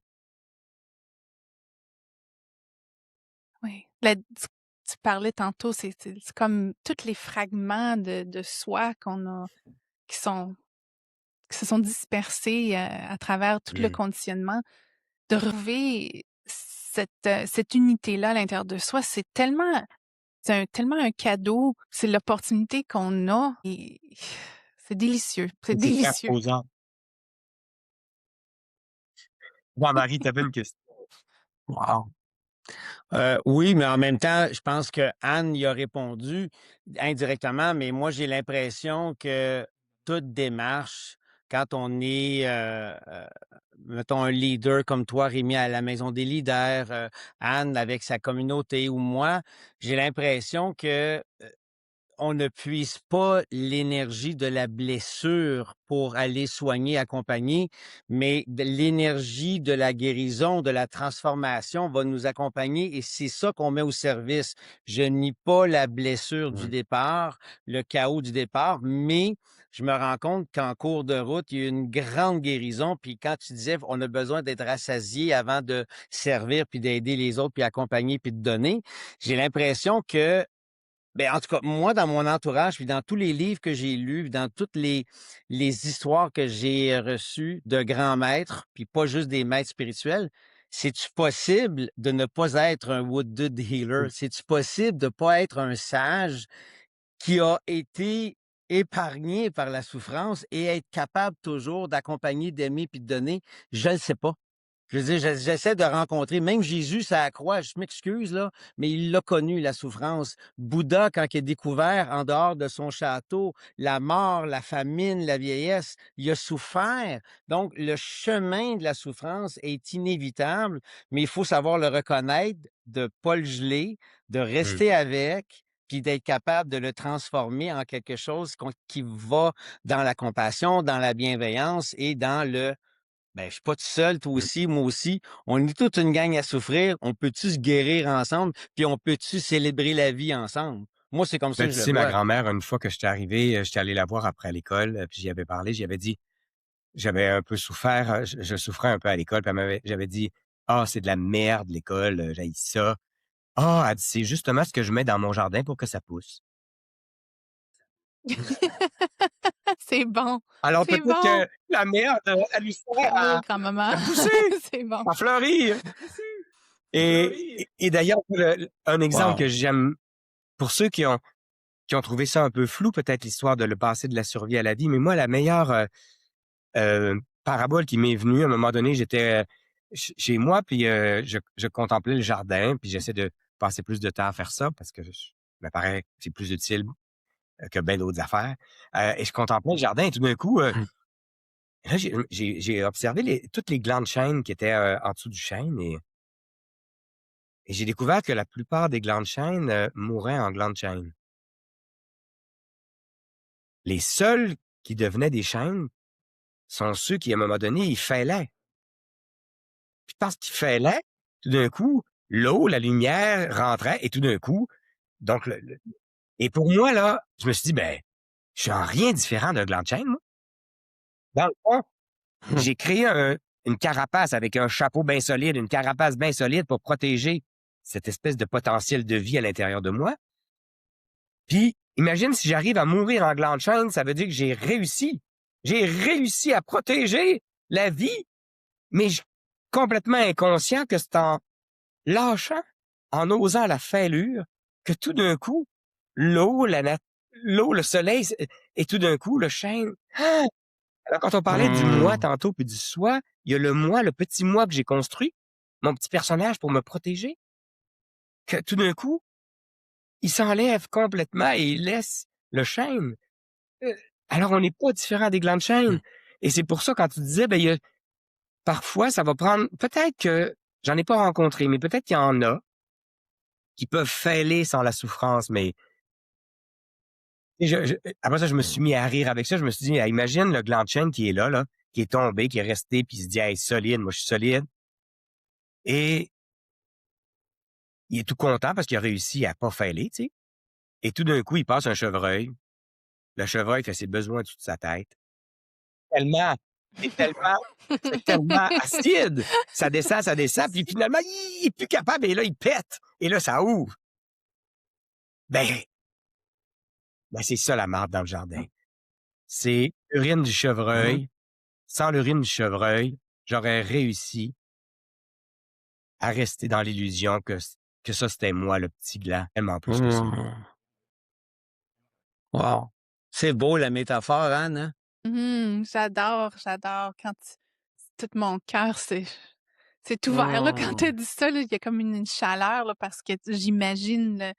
Speaker 1: Oui. Tu parlais tantôt, c'est comme tous les fragments de soi qu'on a qui sont qui se sont dispersés, à travers tout le
Speaker 2: Mmh.
Speaker 1: conditionnement. De retrouver cette unité-là à l'intérieur de soi, tellement un cadeau, c'est l'opportunité qu'on a et c'est
Speaker 2: C'est très
Speaker 1: délicieux.
Speaker 2: reposant. Jean-Marie, tu avais une question?
Speaker 3: Wow! Oui, mais en même temps, je pense que Anne y a répondu indirectement, mais moi, j'ai l'impression que toute démarche, quand on est, mettons, un leader comme toi, Rémi, à la Maison des leaders, Anne avec sa communauté ou moi, j'ai l'impression que on ne puise pas l'énergie de la blessure pour aller soigner, accompagner, mais l'énergie de la guérison, de la transformation va nous accompagner et c'est ça qu'on met au service. Je nie pas la blessure du
Speaker 2: Mmh.
Speaker 3: départ, le chaos du départ, mais je me rends compte qu'en cours de route, il y a une grande guérison. Puis quand tu disais, on a besoin d'être rassasié avant de servir, puis d'aider les autres, puis accompagner, puis de donner, j'ai l'impression que ben, en tout cas, moi, dans mon entourage, puis dans tous les livres que j'ai lus, puis dans toutes les histoires que j'ai reçues de grands maîtres, puis pas juste des maîtres spirituels, c'est-tu possible de ne pas être un wounded healer?
Speaker 2: Mmh.
Speaker 3: C'est-tu possible de ne pas être un sage qui a été épargné par la souffrance et être capable toujours d'accompagner, d'aimer puis de donner? Je ne le sais pas. Je veux dire, j'essaie de rencontrer, même Jésus, ça la croix, je m'excuse, là, mais il l'a connu, la souffrance. Bouddha, quand il a découvert en dehors de son château la mort, la famine, la vieillesse, il a souffert. Donc, le chemin de la souffrance est inévitable, mais il faut savoir le reconnaître, de pas le geler, de
Speaker 2: Mmh.
Speaker 3: rester avec, puis d'être capable de le transformer en quelque chose qui va dans la compassion, dans la bienveillance et dans le ben, je suis pas tout seul, toi
Speaker 2: Mmh.
Speaker 3: aussi, moi aussi. On est toute une gang à souffrir. On peut-tu se guérir ensemble? Puis on peut-tu célébrer la vie ensemble? Moi, c'est comme ça
Speaker 2: Ben,
Speaker 3: que
Speaker 2: tu
Speaker 3: je le
Speaker 2: sais, ma
Speaker 3: vois.
Speaker 2: grand-mère, une fois que j'étais arrivé, j'étais allé la voir après à l'école, puis j'y avais parlé, j'y avais dit j'avais un peu souffert, je souffrais un peu à l'école, puis j'avais dit: «Ah, c'est de la merde l'école, j'haïs ça». «Ah», elle dit: «C'est justement ce que je mets dans mon jardin pour que ça pousse».
Speaker 1: C'est bon,
Speaker 2: Alors
Speaker 1: c'est
Speaker 2: peut-être
Speaker 1: bon!
Speaker 2: que la merde, elle lui sert
Speaker 1: Bravo, grand-maman.
Speaker 2: à pousser,
Speaker 1: C'est bon.
Speaker 2: à fleurir. Et d'ailleurs, un exemple
Speaker 3: Wow.
Speaker 2: que j'aime pour ceux qui ont trouvé ça un peu flou, peut-être l'histoire de le passer de la survie à la vie, mais moi, la meilleure, parabole qui m'est venue, à un moment donné, j'étais, chez moi, puis je contemplais le jardin, puis j'essaie de passer plus de temps à faire ça parce que je me paraît que c'est plus utile, que bien d'autres affaires, et je contemplais le jardin et tout d'un coup, là, j'ai observé toutes les glandes chênes qui étaient, en dessous du chêne et j'ai découvert que la plupart des glandes chênes, mouraient en glandes chênes. Les seuls qui devenaient des chênes sont ceux qui, à un moment donné, ils fêlaient. Puis parce qu'ils fêlaient, tout d'un coup, l'eau, la lumière rentrait et tout d'un coup, donc et pour moi, là, je me suis dit: «Ben, je suis en rien différent d'un gland de chêne, moi». Dans le fond, j'ai créé une carapace avec un chapeau bien solide, une carapace bien solide pour protéger cette espèce de potentiel de vie à l'intérieur de moi. Puis, imagine si j'arrive à mourir en gland de chêne, ça veut dire que j'ai réussi. J'ai réussi à protéger la vie, mais je complètement inconscient que c'est en lâchant, en osant la fêlure, que tout d'un coup, l'eau, l'eau, le soleil, et tout d'un coup, le chêne. Ah! Alors, quand on parlait du moi
Speaker 3: Mmh.
Speaker 2: tantôt, puis du soi, il y a le moi, le petit moi que j'ai construit, mon petit personnage pour me protéger, que tout d'un coup, il s'enlève complètement et il laisse le chêne. Heu, alors on n'est pas différent des glands de chêne. Et c'est pour ça, quand tu disais, ben, parfois, ça va prendre peut-être que j'en ai pas rencontré, mais peut-être qu'il y en a qui peuvent fêler sans la souffrance, mais et après ça, je me suis mis à rire avec ça. Je me suis dit: «Ah, imagine le gland de chêne qui est là, qui est tombé, qui est resté, puis il se dit: "Hey, solide, moi je suis solide"». Et il est tout content parce qu'il a réussi à pas failer, tu sais. Et tout d'un coup, il passe un chevreuil. Le chevreuil fait ses besoins de toute sa tête. Tellement c'est tellement c'est tellement acide! Ça descend, puis finalement, il est plus capable et là, il pète et là, ça ouvre. Ben c'est ça la marde dans le jardin. C'est l'urine du
Speaker 3: Mmh.
Speaker 2: chevreuil. Sans l'urine du chevreuil, j'aurais réussi à rester dans l'illusion que ça, c'était moi, le petit gland, tellement plus que ça.
Speaker 3: Mmh. Wow! C'est beau la métaphore, Anne, hein?
Speaker 1: J'adore quand tout mon cœur s'est ouvert là quand tu
Speaker 3: Mmh.
Speaker 1: as dit ça là, il y a comme une chaleur là parce que j'imagine le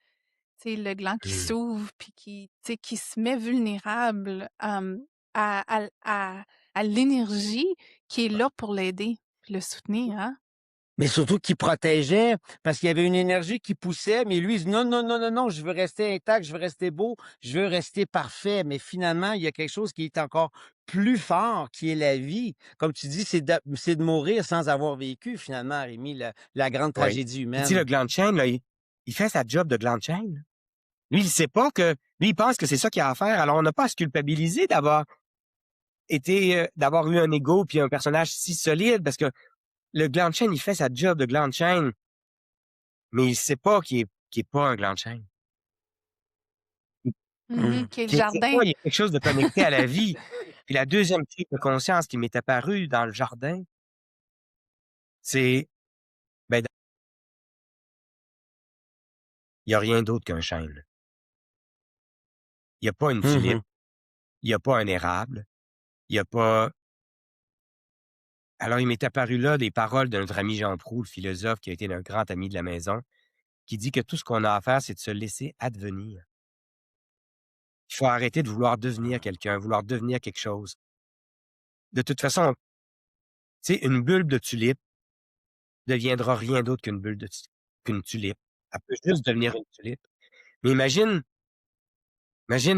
Speaker 1: tu sais le gland qui
Speaker 2: Mmh.
Speaker 1: s'ouvre puis qui tu sais qui se met vulnérable, à l'énergie qui est là pour l'aider puis le soutenir, hein?
Speaker 3: Mais surtout qu'il protégeait, parce qu'il y avait une énergie qui poussait, mais lui, il dit: «Non, non, non, non, non, je veux rester intact, je veux rester beau, je veux rester parfait». Mais finalement, il y a quelque chose qui est encore plus fort, qui est la vie. Comme tu dis, c'est de mourir sans avoir vécu finalement, Rémi, la grande
Speaker 2: Oui.
Speaker 3: tragédie
Speaker 2: Puis tu sais, le
Speaker 3: humaine.
Speaker 2: gland de chêne, là, il fait sa job de gland de chêne. Lui, il sait pas que lui, il pense que c'est ça qu'il a à faire. Alors, on n'a pas à se culpabiliser d'avoir eu un ego puis un personnage si solide parce que le gland de chêne, il fait sa job de gland de chêne, mais il sait pas qu'il est pas un gland de chêne.
Speaker 1: Mmh
Speaker 3: Mmh.
Speaker 1: qui est le
Speaker 2: Qu'il sait
Speaker 1: jardin.
Speaker 2: pas, il y a quelque chose de connecté à la vie. Puis la deuxième prise de conscience qui m'est apparue dans le jardin, c'est, ben, il y a rien d'autre qu'un chêne. Il y a pas une
Speaker 3: Mmh.
Speaker 2: tulipe, il y a pas un érable, il y a pas alors il m'est apparu là des paroles de notre ami Jean Proulx, le philosophe qui a été un grand ami de la maison, qui dit que tout ce qu'on a à faire, c'est de se laisser advenir. Il faut arrêter de vouloir devenir quelqu'un, vouloir devenir quelque chose. De toute façon, tu sais, une bulbe de tulipe deviendra rien d'autre qu'une tulipe. Elle peut juste devenir une tulipe. Mais imagine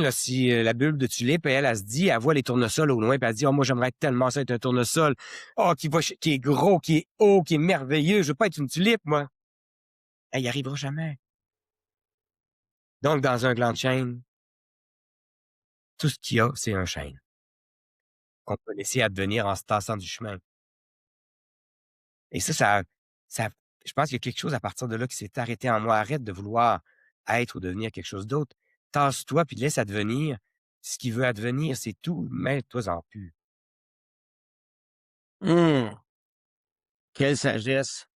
Speaker 2: là, si, la bulbe de tulipe, elle se dit, elle voit les tournesols au loin, puis elle se dit: «Oh moi j'aimerais tellement ça être un tournesol. Oh qui est gros, qui est haut, qui est merveilleux. Je veux pas être une tulipe moi». Elle y arrivera jamais. Donc dans un gland de chêne, tout ce qu'il y a, c'est un chêne qu'on peut laisser advenir en se tassant du chemin. Et ça je pense qu'il y a quelque chose à partir de là qui s'est arrêté en moi. Arrête de vouloir être ou devenir quelque chose d'autre. Tasse-toi puis laisse advenir ce qui veut advenir, c'est tout. Mêle-toi-en plus.
Speaker 3: Mmh. Quelle sagesse.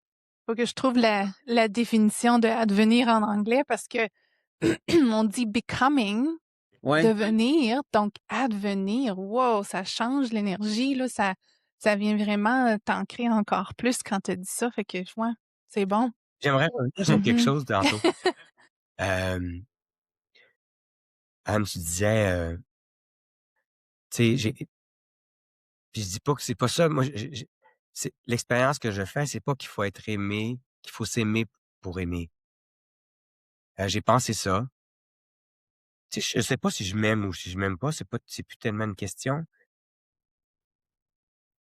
Speaker 1: Faut que je trouve la définition de advenir en anglais parce que on dit becoming,
Speaker 3: Ouais.
Speaker 1: devenir, donc advenir, wow, ça change l'énergie, là, ça vient vraiment t'ancrer encore plus quand tu dis ça, fait que ouais, c'est bon.
Speaker 2: J'aimerais revenir sur quelque
Speaker 1: Mhm.
Speaker 2: chose tantôt. Hem, Anne, tu disais, tu sais, puis je dis pas que c'est pas ça. Moi, j'ai c'est l'expérience que je fais, c'est pas qu'il faut être aimé, qu'il faut s'aimer pour aimer. J'ai pensé ça. Tu sais, je sais pas si je m'aime ou si je m'aime pas, c'est plus tellement une question,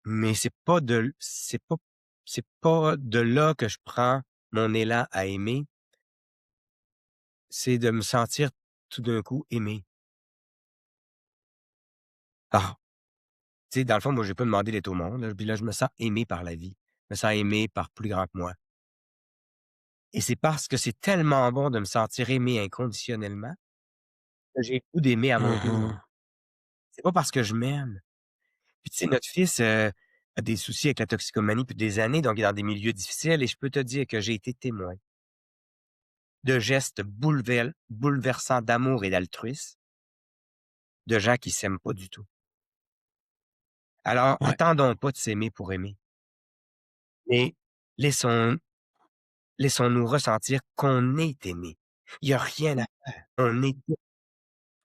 Speaker 2: mais c'est pas de là que je prends mon élan à aimer, c'est de me sentir tout d'un coup aimé. Ah, tu sais, dans le fond, moi, j'ai pas demandé d'être au monde, là, puis là, je me sens aimé par la vie. Je me sens aimé par plus grand que moi. Et c'est parce que c'est tellement bon de me sentir aimé inconditionnellement que j'ai le goût d'aimer à mon tour.
Speaker 3: Mmh.
Speaker 2: C'est pas parce que je m'aime. Puis tu sais, notre fils, a des soucis avec la toxicomanie depuis des années, donc il est dans des milieux difficiles et je peux te dire que j'ai été témoin de gestes bouleversants d'amour et d'altruisme de gens qui s'aiment pas du tout. Alors,
Speaker 3: Ouais.
Speaker 2: attendons pas de s'aimer pour aimer, mais laissons laissons-nous ressentir qu'on est aimé. Il y a rien à faire, on est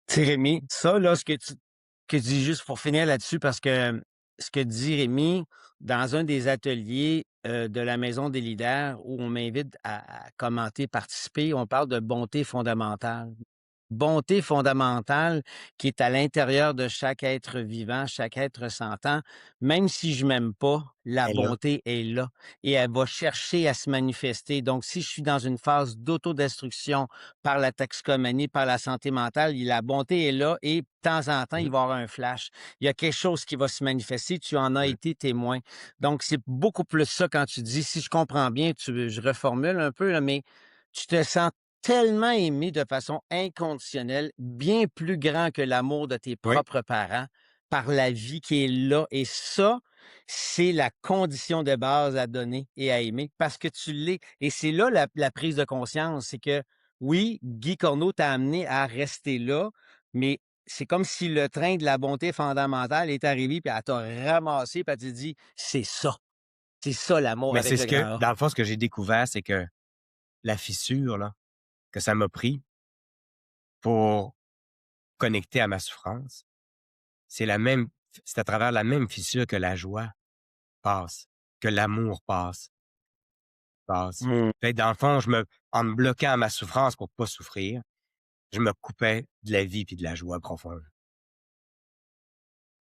Speaker 3: Tu sais, Rémi, ça, là, ce que tu dis juste pour finir là-dessus, parce que ce que dit Rémi, dans un des ateliers de la Maison des leaders, où on m'invite à commenter, participer, on parle de bonté fondamentale. bonté fondamentale qui est à l'intérieur de chaque être vivant, chaque être sentant. Même si je m'aime pas, la
Speaker 2: Elle là.
Speaker 3: bonté est là et elle va chercher à se manifester. Donc, si je suis dans une phase d'autodestruction par la toxicomanie, par la santé mentale, la bonté est là et de temps en temps,
Speaker 2: Mmh,
Speaker 3: il va y avoir un flash. Il y a quelque chose qui va se manifester. Tu en as
Speaker 2: mmh.
Speaker 3: été témoin. Donc, c'est beaucoup plus ça quand tu dis, si je comprends bien, je reformule un peu, là, mais tu te sens tellement aimé de façon inconditionnelle, bien plus grand que l'amour de tes
Speaker 2: Oui,
Speaker 3: propres parents, par la vie qui est là. Et ça, c'est la condition de base à donner et à aimer parce que tu l'es. Et c'est là la prise de conscience. C'est que oui, Guy Corneau t'a amené à rester là, mais c'est comme si le train de la bonté fondamentale est arrivé, puis elle t'a ramassé, puis elle t'a dit, c'est ça l'amour
Speaker 2: mais
Speaker 3: avec
Speaker 2: c'est
Speaker 3: le
Speaker 2: ce que
Speaker 3: grand A.
Speaker 2: dans le fond, ce que j'ai découvert, c'est que la fissure là, que ça m'a pris pour connecter à ma souffrance, c'est à travers la même fissure que la joie passe, que l'amour passe.
Speaker 3: Mmh.
Speaker 2: Fait que dans le fond, en me bloquant à ma souffrance pour pas souffrir, je me coupais de la vie puis de la joie profonde.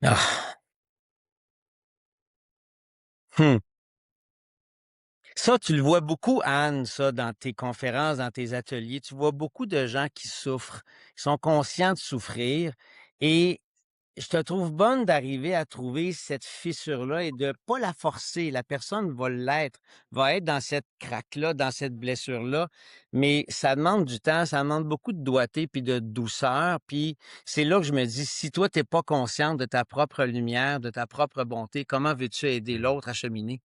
Speaker 3: Ah. Mmh. Ça, tu le vois beaucoup, Anne, ça, dans tes conférences, dans tes ateliers. Tu vois beaucoup de gens qui souffrent, qui sont conscients de souffrir et je te trouve bonne d'arriver à trouver cette fissure-là et de pas la forcer. La personne va l'être, va être dans cette craque-là, dans cette blessure-là, mais ça demande du temps, ça demande beaucoup de doigté puis de douceur. Puis c'est là que je me dis, si toi, t'es pas consciente de ta propre lumière, de ta propre bonté, comment veux-tu aider
Speaker 2: Mmh.
Speaker 3: l'autre à cheminer?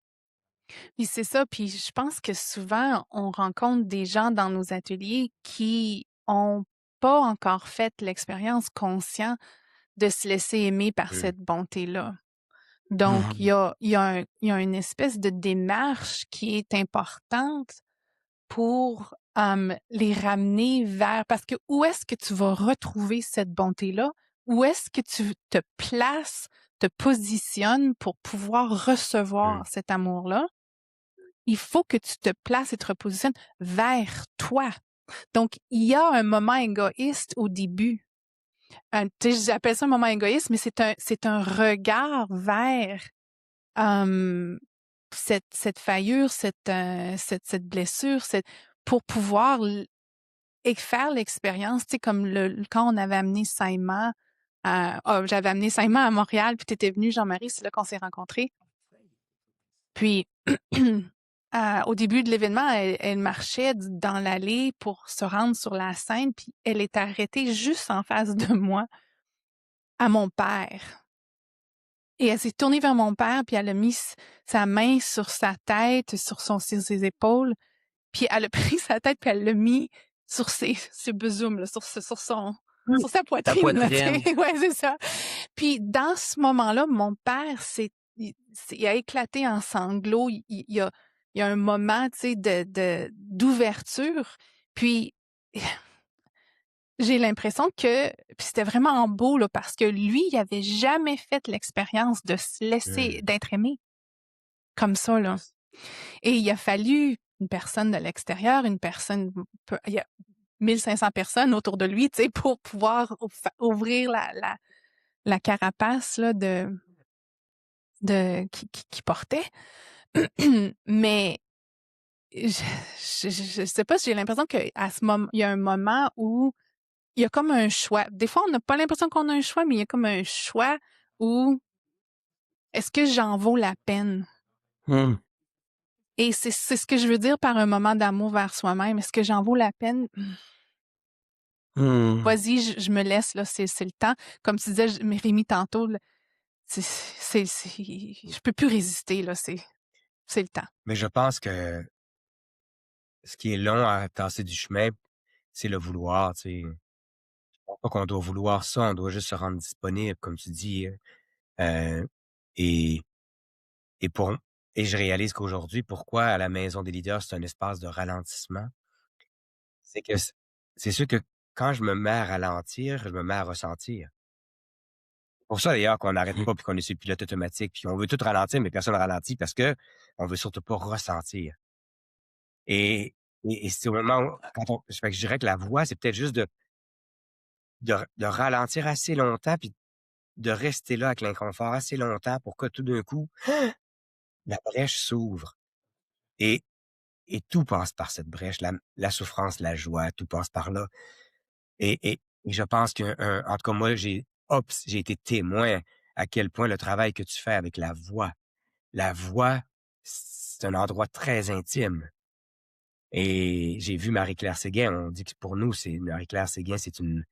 Speaker 1: Puis c'est ça, puis je pense que souvent, on rencontre des gens dans nos ateliers qui ont pas encore fait l'expérience conscient de se laisser aimer par
Speaker 2: Mmh.
Speaker 1: cette bonté-là. Donc,
Speaker 3: Mmh.
Speaker 1: il y a une espèce de démarche qui est importante pour les ramener vers... Parce que où est-ce que tu vas retrouver cette bonté-là? Où est-ce que tu te places, te positionnes pour pouvoir
Speaker 2: Mmh.
Speaker 1: recevoir cet amour-là? Il faut que tu te places et te repositionnes vers toi. Donc, il y a un moment égoïste au début. Tu sais, j'appelle ça un moment égoïste, mais c'est un regard vers euh, cette faillure, cette blessure, pour pouvoir et faire l'expérience, tu sais, comme quand on avait amené Saïma j'avais amené Saïma à Montréal, puis tu étais venu, Jean-Marie, c'est là qu'on s'est rencontrés. Puis, au début de l'événement, elle marchait dans l'allée pour se rendre sur la scène, puis elle est arrêtée juste en face de moi, à mon père. Et elle s'est tournée vers mon père, puis elle a mis sa main sur sa tête, sur ses épaules, puis elle a pris sa tête, puis elle l'a mis sur ses bosoms, là, sur sa
Speaker 3: Ta
Speaker 1: poitrine, là, tu sais.
Speaker 3: poitrine.
Speaker 1: Ouais, c'est ça. Puis dans ce moment-là, mon père, il a éclaté en sanglots. Il y a un moment, tu sais, d'ouverture. Puis j'ai l'impression que puis c'était vraiment beau, là, parce que lui, il avait jamais fait l'expérience de se laisser,
Speaker 2: Mmh.
Speaker 1: d'être aimé comme ça, là. Et il a fallu une personne de l'extérieur, il y a 1500 personnes autour de lui, tu sais, pour pouvoir ouvrir la carapace, là, qui portait. Mais je, je sais pas, j'ai l'impression qu'à ce moment, il y a un moment où il y a comme un choix. Des fois, on n'a pas l'impression qu'on a un choix, mais il y a comme un choix où est-ce que j'en vaux la peine?
Speaker 3: Mmh.
Speaker 1: Et c'est ce que je veux dire par un moment d'amour vers soi-même. Est-ce que j'en vaux la peine?
Speaker 3: Mmh.
Speaker 1: Vas-y, je me laisse, là, c'est le temps. Comme tu disais, Rémi, tantôt, là, je peux plus résister, là, c'est le temps.
Speaker 2: Mais je pense que ce qui est long à tasser du chemin, c'est le vouloir, tu sais. Pas qu'on doit vouloir ça, on doit juste se rendre disponible, comme tu dis, et et pour et je réalise qu'aujourd'hui, pourquoi à la Maison des leaders, c'est un espace de ralentissement, c'est que c'est sûr que quand je me mets à ralentir, je me mets à ressentir. Pour ça d'ailleurs qu'on n'arrête pas puis qu'on est sur le pilote automatique, puis on veut tout ralentir, mais personne ralentit parce que on veut surtout pas ressentir. Et c'est au moment où quand on fait que je dirais que la voie, c'est peut-être juste de ralentir assez longtemps, puis de rester là avec l'inconfort assez longtemps pour que tout d'un coup, la brèche s'ouvre et tout passe par cette brèche, la souffrance, la joie, tout passe par là et je pense en tout cas moi j'ai été témoin à quel point le travail que tu fais avec la voix, c'est un endroit très intime et j'ai vu Marie-Claire Séguin, on dit que pour nous, c'est Marie-Claire Séguin, c'est une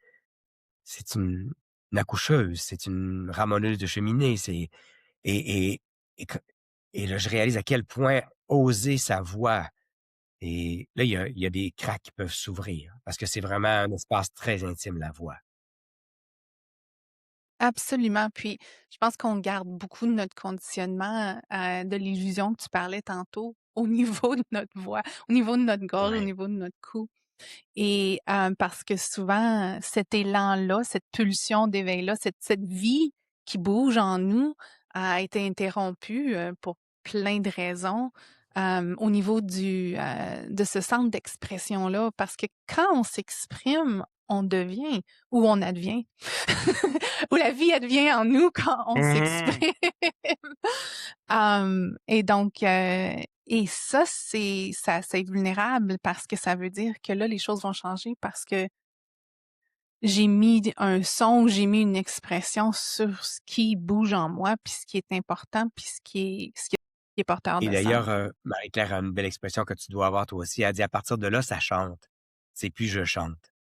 Speaker 2: accoucheuse, c'est une ramoneuse de cheminée, et et et que et là, je réalise à quel point oser sa voix et là, il y a des cracks qui peuvent s'ouvrir parce que c'est vraiment un espace très intime, la voix.
Speaker 1: Absolument, puis je pense qu'on garde beaucoup de notre conditionnement, de l'illusion que tu parlais tantôt au niveau de notre voix, au niveau de notre gorge, au
Speaker 2: Ouais.
Speaker 1: niveau de notre cou et parce que souvent, cet élan-là, cette pulsion d'éveil-là, cette vie qui bouge en nous a été interrompue, pour plein de raisons, au niveau de ce centre d'expression-là. Parce que quand on s'exprime, on devient ou on advient. Où la vie advient en nous quand on
Speaker 3: Mmh.
Speaker 1: s'exprime. Et donc, et ça, c'est vulnérable parce que ça veut dire que là, les choses vont changer parce que j'ai mis un son ou j'ai mis une expression sur ce qui bouge en moi, puis ce qui est important, puis ce qui est porteur
Speaker 2: Et
Speaker 1: de
Speaker 2: d'ailleurs,
Speaker 1: sens.
Speaker 2: Marie-Claire a une belle expression que tu dois avoir toi aussi. Elle dit: «À partir de là, ça chante. C'est plus je chante».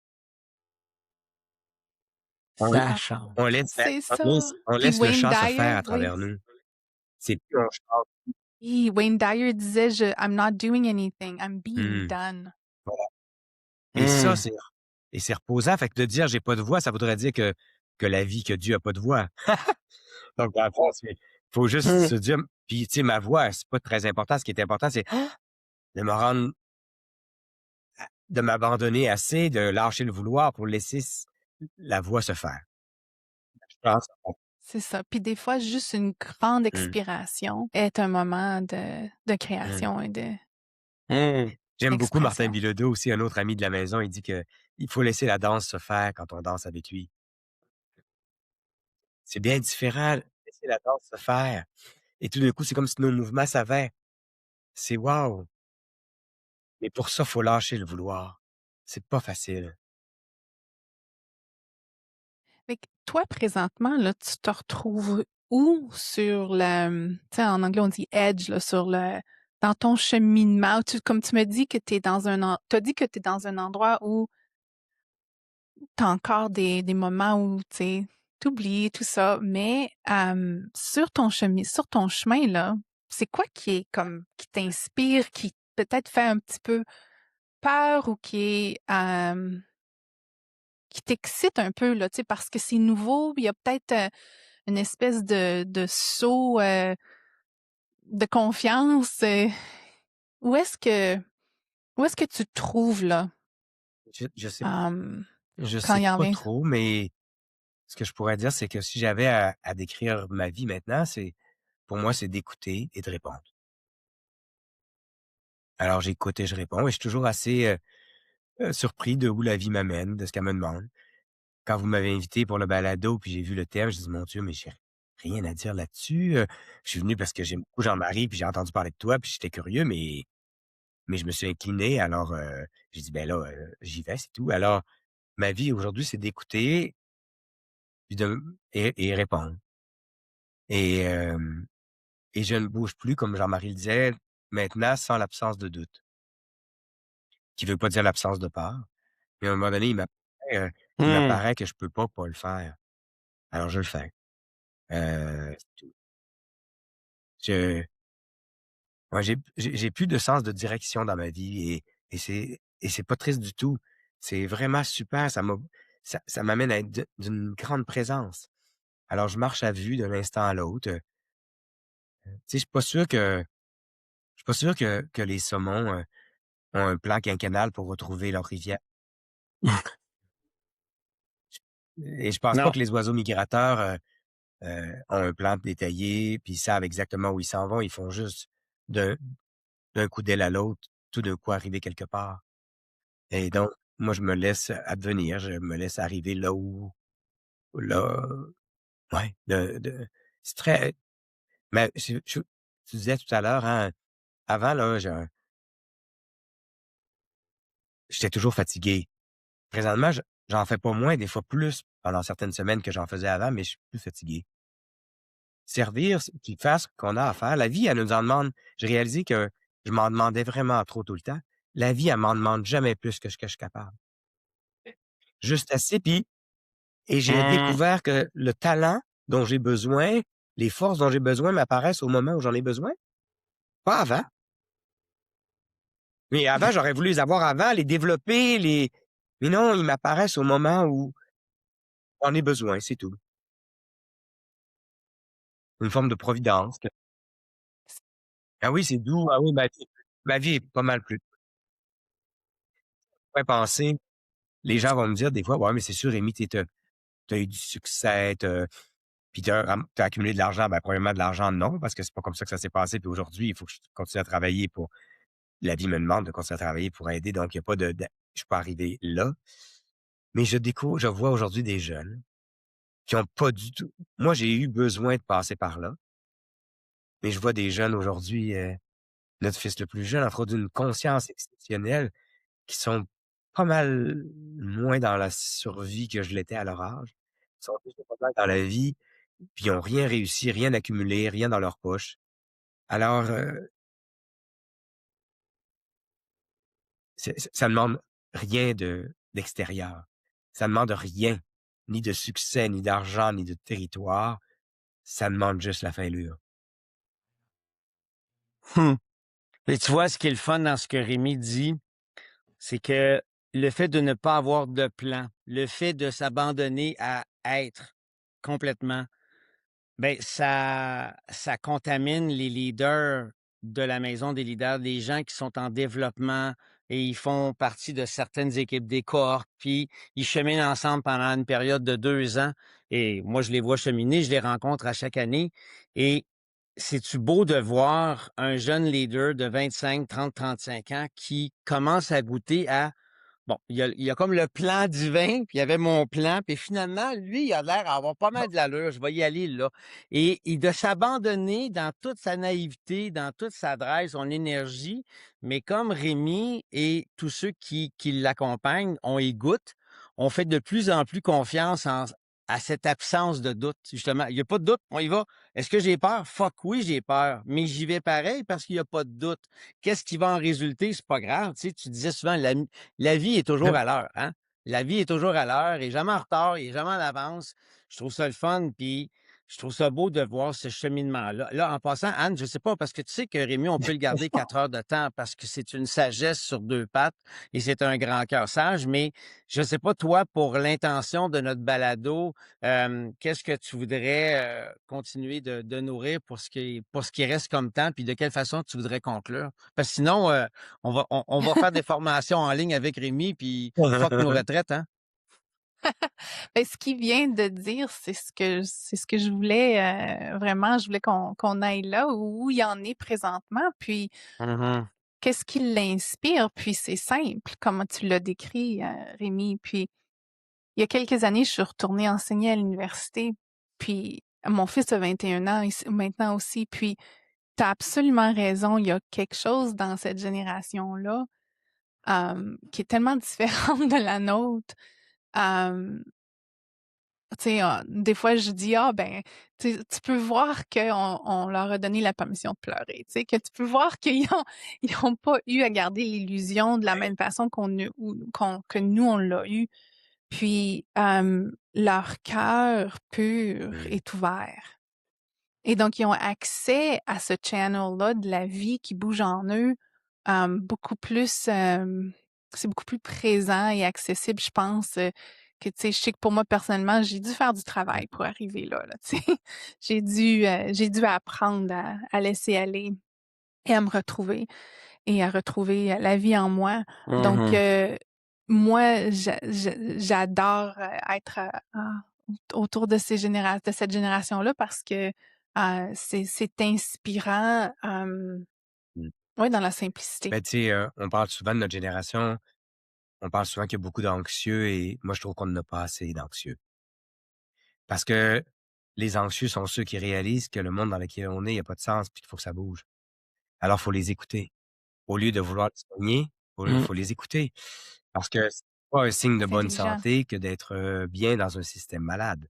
Speaker 2: On
Speaker 3: Ça
Speaker 1: Ah,
Speaker 3: change.
Speaker 2: on laisse la
Speaker 1: c'est ça.
Speaker 2: on
Speaker 1: Puis
Speaker 2: laisse le
Speaker 1: Wayne
Speaker 2: chant se
Speaker 1: Dyer,
Speaker 2: faire à
Speaker 1: oui.
Speaker 2: travers nous. C'est plus on chante.
Speaker 1: Oui, Wayne Dyer disait, I'm not doing anything, I'm being
Speaker 2: Mmh.
Speaker 1: done.
Speaker 2: Voilà et ça,
Speaker 3: Mmh.
Speaker 2: c'est reposant. Fait que de dire: «J'ai pas de voix», ça voudrait dire que la vie, que Dieu a pas de voix. Donc dans le fond, faut juste
Speaker 3: Mmh.
Speaker 2: se dire puis tu sais, ma voix, c'est pas très important. Ce qui est important, c'est de me rendre de m'abandonner assez, de lâcher le vouloir pour laisser la voix se faire. Je pense.
Speaker 1: C'est ça. Puis des fois, juste une grande
Speaker 2: Mmh,
Speaker 1: expiration est un moment de
Speaker 2: mmh.
Speaker 1: création et
Speaker 3: Mmh.
Speaker 2: J'aime beaucoup Martin
Speaker 1: d'expression.
Speaker 2: Bilodeau aussi, un autre ami de la maison. Il dit que il faut laisser la danse se faire quand on danse avec lui. C'est bien différent, laisser la danse se faire et tout d'un coup, c'est comme si nos mouvements s'avaient. C'est waouh! Mais pour ça, faut lâcher le vouloir. C'est pas facile.
Speaker 1: Fait que toi, présentement, là, tu te retrouves où sur tu sais, en anglais, on dit edge, là, dans ton cheminement? Comme tu me dis que tu es t'as dit que tu es dans un endroit où tu as encore des moments où, tu sais, t'oublies tout ça, mais sur ton chemin, là, c'est quoi qui est comme qui t'inspire, qui peut-être fait un petit peu peur ou qui t'excite un peu, là, tu sais, parce que c'est nouveau, il y a peut-être, une espèce de saut, de confiance, où est-ce que où est-ce que tu te trouves là,
Speaker 2: Je sais
Speaker 1: hem,
Speaker 2: je
Speaker 1: quand
Speaker 2: sais
Speaker 1: il en
Speaker 2: pas
Speaker 1: vient?
Speaker 2: trop, mais ce que je pourrais dire, c'est que si j'avais à décrire ma vie maintenant, pour moi, c'est d'écouter et de répondre. Alors j'écoute et je réponds et je suis toujours assez, surpris de où la vie m'amène, de ce qu'elle me demande. Quand vous m'avez invité pour le balado, puis j'ai vu le thème, je dis: «Mon Dieu, mais j'ai rien à dire là-dessus, je suis venu parce que j'aime beaucoup Jean-Marie, puis j'ai entendu parler de toi, puis j'étais curieux, mais je me suis incliné, alors, j'ai dit: «Ben là, j'y vais, c'est tout». Alors, ma vie aujourd'hui, c'est d'écouter, puis et répondre et et je ne bouge plus, comme Jean-Marie le disait, maintenant sans l'absence de doute, qui veut pas dire l'absence de peur, mais à un moment donné, il
Speaker 3: Mmh.
Speaker 2: m'apparaît que je peux pas le faire, alors je le fais, c'est tout. Je Ouais, j'ai plus de sens de direction dans ma vie et c'est pas triste du tout. C'est vraiment super, ça m'amène à être d'une grande présence. Alors je marche à vue d'un instant à l'autre, tu sais, je suis pas sûr que les saumons, ont un plan quinquennal pour retrouver leur rivière et je pense pas
Speaker 3: Non.
Speaker 2: que les oiseaux migrateurs, ont un plan détaillé, puis ils savent exactement où ils s'en vont. Ils font juste d'un d'un coup d'aile à l'autre, tout d'un coup arriver quelque part et donc moi, je me laisse advenir, je me laisse arriver là, ouais, c'est très mais tu disais tout à l'heure, hein, avant là, j'étais toujours fatigué. Présentement, j'en fais pas moins, des fois plus pendant certaines semaines que j'en faisais avant, mais je suis plus fatigué. Servir, qu'ils fassent ce qu'on a à faire. La vie, elle nous en demande. J'ai réalisé que je m'en demandais vraiment trop tout le temps. La vie, elle m'en demande jamais plus que ce que je suis capable. Juste assez, puis et j'ai
Speaker 3: Mmh.
Speaker 2: découvert que le talent dont j'ai besoin, les forces dont j'ai besoin m'apparaissent au moment où j'en ai besoin, pas avant. Mais avant, j'aurais voulu les avoir avant, les développer, mais non, ils m'apparaissent au moment où j'en ai besoin, c'est tout. Une forme de providence. Ah oui, c'est doux. Ah oui, ma vie est pas mal plus ouais, penser. Les gens vont me dire des fois: «Ouais, mais c'est sûr, Rémi, tu eu du succès, puis tu accumulé de l'argent». Ben, premièrement, de l'argent, non, parce que c'est pas comme ça que ça s'est passé. Puis aujourd'hui, il faut que je continue à travailler pour la vie me demande de continuer à travailler pour aider, donc il y a pas de je suis pas arrivé là. Mais je vois aujourd'hui des jeunes qui ont pas du tout moi, j'ai eu besoin de passer par là, mais je vois des jeunes aujourd'hui, notre fils le plus jeune, entre autres, d'une conscience exceptionnelle, qui sont pas mal moins dans la survie que je l'étais à leur âge. Ils sont plus pas mal dans la vie, puis ils ont rien réussi, rien accumulé, rien dans leur poche. Alors, ça demande rien d'extérieur. Ça demande rien, ni de succès, ni d'argent, ni de territoire. Ça demande juste la faimlure.
Speaker 3: Mmh. Et tu vois, ce qui est le fun dans ce que Rémi dit, c'est que le fait de ne pas avoir de plan, le fait de s'abandonner à être complètement, ben ça contamine les leaders de la maison des leaders, des gens qui sont en développement et ils font partie de certaines équipes, des cohortes, puis ils cheminent ensemble pendant une période de 2 ans et moi, je les vois cheminer, je les rencontre à chaque année et c'est-tu beau de voir un jeune leader de 25, 30, 35 ans qui commence à goûter à bon, il y a comme le plan divin, puis il y avait mon plan, puis finalement, lui, il a l'air d'avoir pas mal de l'allure, je vais y aller là. Et de s'abandonner dans toute sa naïveté, dans toute sa drive, son énergie, mais comme Rémi et tous ceux qui l'accompagnent, on y goûte, on fait de plus en plus confiance à cette absence de doute, justement. Il y a pas de doute, on y va. Est-ce que j'ai peur? Fuck oui, j'ai peur, mais j'y vais pareil parce qu'il y a pas de doute. Qu'est-ce qui va en résulter? C'est pas grave, tu sais, tu disais souvent la vie est toujours à l'heure, hein? La vie est toujours à l'heure, il est jamais en retard, il est jamais en avance. Je trouve ça le fun, puis je trouve ça beau de voir ce cheminement-là. Là, en passant, Anne, je sais pas, parce que tu sais que Rémi, on peut le garder 4 heures de temps parce que c'est une sagesse sur 2 pattes et c'est un grand cœur sage, mais je sais pas, toi, pour l'intention de notre balado, qu'est-ce que tu voudrais, continuer de nourrir pour ce qui reste comme temps, puis de quelle façon tu voudrais conclure? Parce que sinon, on va faire des formations en ligne avec Rémi, puis fuck nos retraites, hein?
Speaker 1: Ben, ce qu'il vient de dire, c'est ce que je voulais, vraiment, je voulais qu'on aille là où il en est présentement, puis
Speaker 3: Mmh.
Speaker 1: qu'est-ce qui l'inspire? Puis c'est simple, comme tu l'as décrit, Rémi. Puis il y a quelques années, je suis retournée enseigner à l'université, puis mon fils a 21 ans maintenant aussi, puis tu as absolument raison, il y a quelque chose dans cette génération-là, qui est tellement différente de la nôtre. Hem, Tu sais, des fois, je dis: «Ah ben, tu peux voir qu'on leur a donné la permission de pleurer», tu sais, que tu peux voir qu'ils ont ils ont pas eu à garder l'illusion de la même façon que nous, on l'a eu. Puis, leur cœur pur
Speaker 2: Mmh.
Speaker 1: est ouvert et donc ils ont accès à ce channel-là de la vie qui bouge en eux, beaucoup plus, c'est beaucoup plus présent et accessible, je pense, que, tu sais, je sais que pour moi, personnellement, j'ai dû faire du travail pour arriver là, tu sais. J'ai dû apprendre à laisser aller et à me retrouver et à retrouver la vie en moi. Donc,
Speaker 3: Mmh.
Speaker 1: moi, j'adore être autour de de cette génération-là parce que c'est inspirant,
Speaker 2: Mmh.
Speaker 1: ouais, dans la simplicité.
Speaker 2: Ben, tu sais, on parle souvent de notre génération. on parle souvent qu'il y a beaucoup d'anxieux et moi, je trouve qu'on n'en a pas assez d'anxieux. Parce que les anxieux sont ceux qui réalisent que le monde dans lequel on est, il y a pas de sens puis qu'il faut que ça bouge. Alors, faut les écouter. Au lieu de vouloir les soigner,
Speaker 3: Mmh.
Speaker 2: faut les écouter. Parce que c'est pas un signe de
Speaker 1: C'est
Speaker 2: bonne
Speaker 1: intelligent.
Speaker 2: santé que d'être, bien dans un système malade.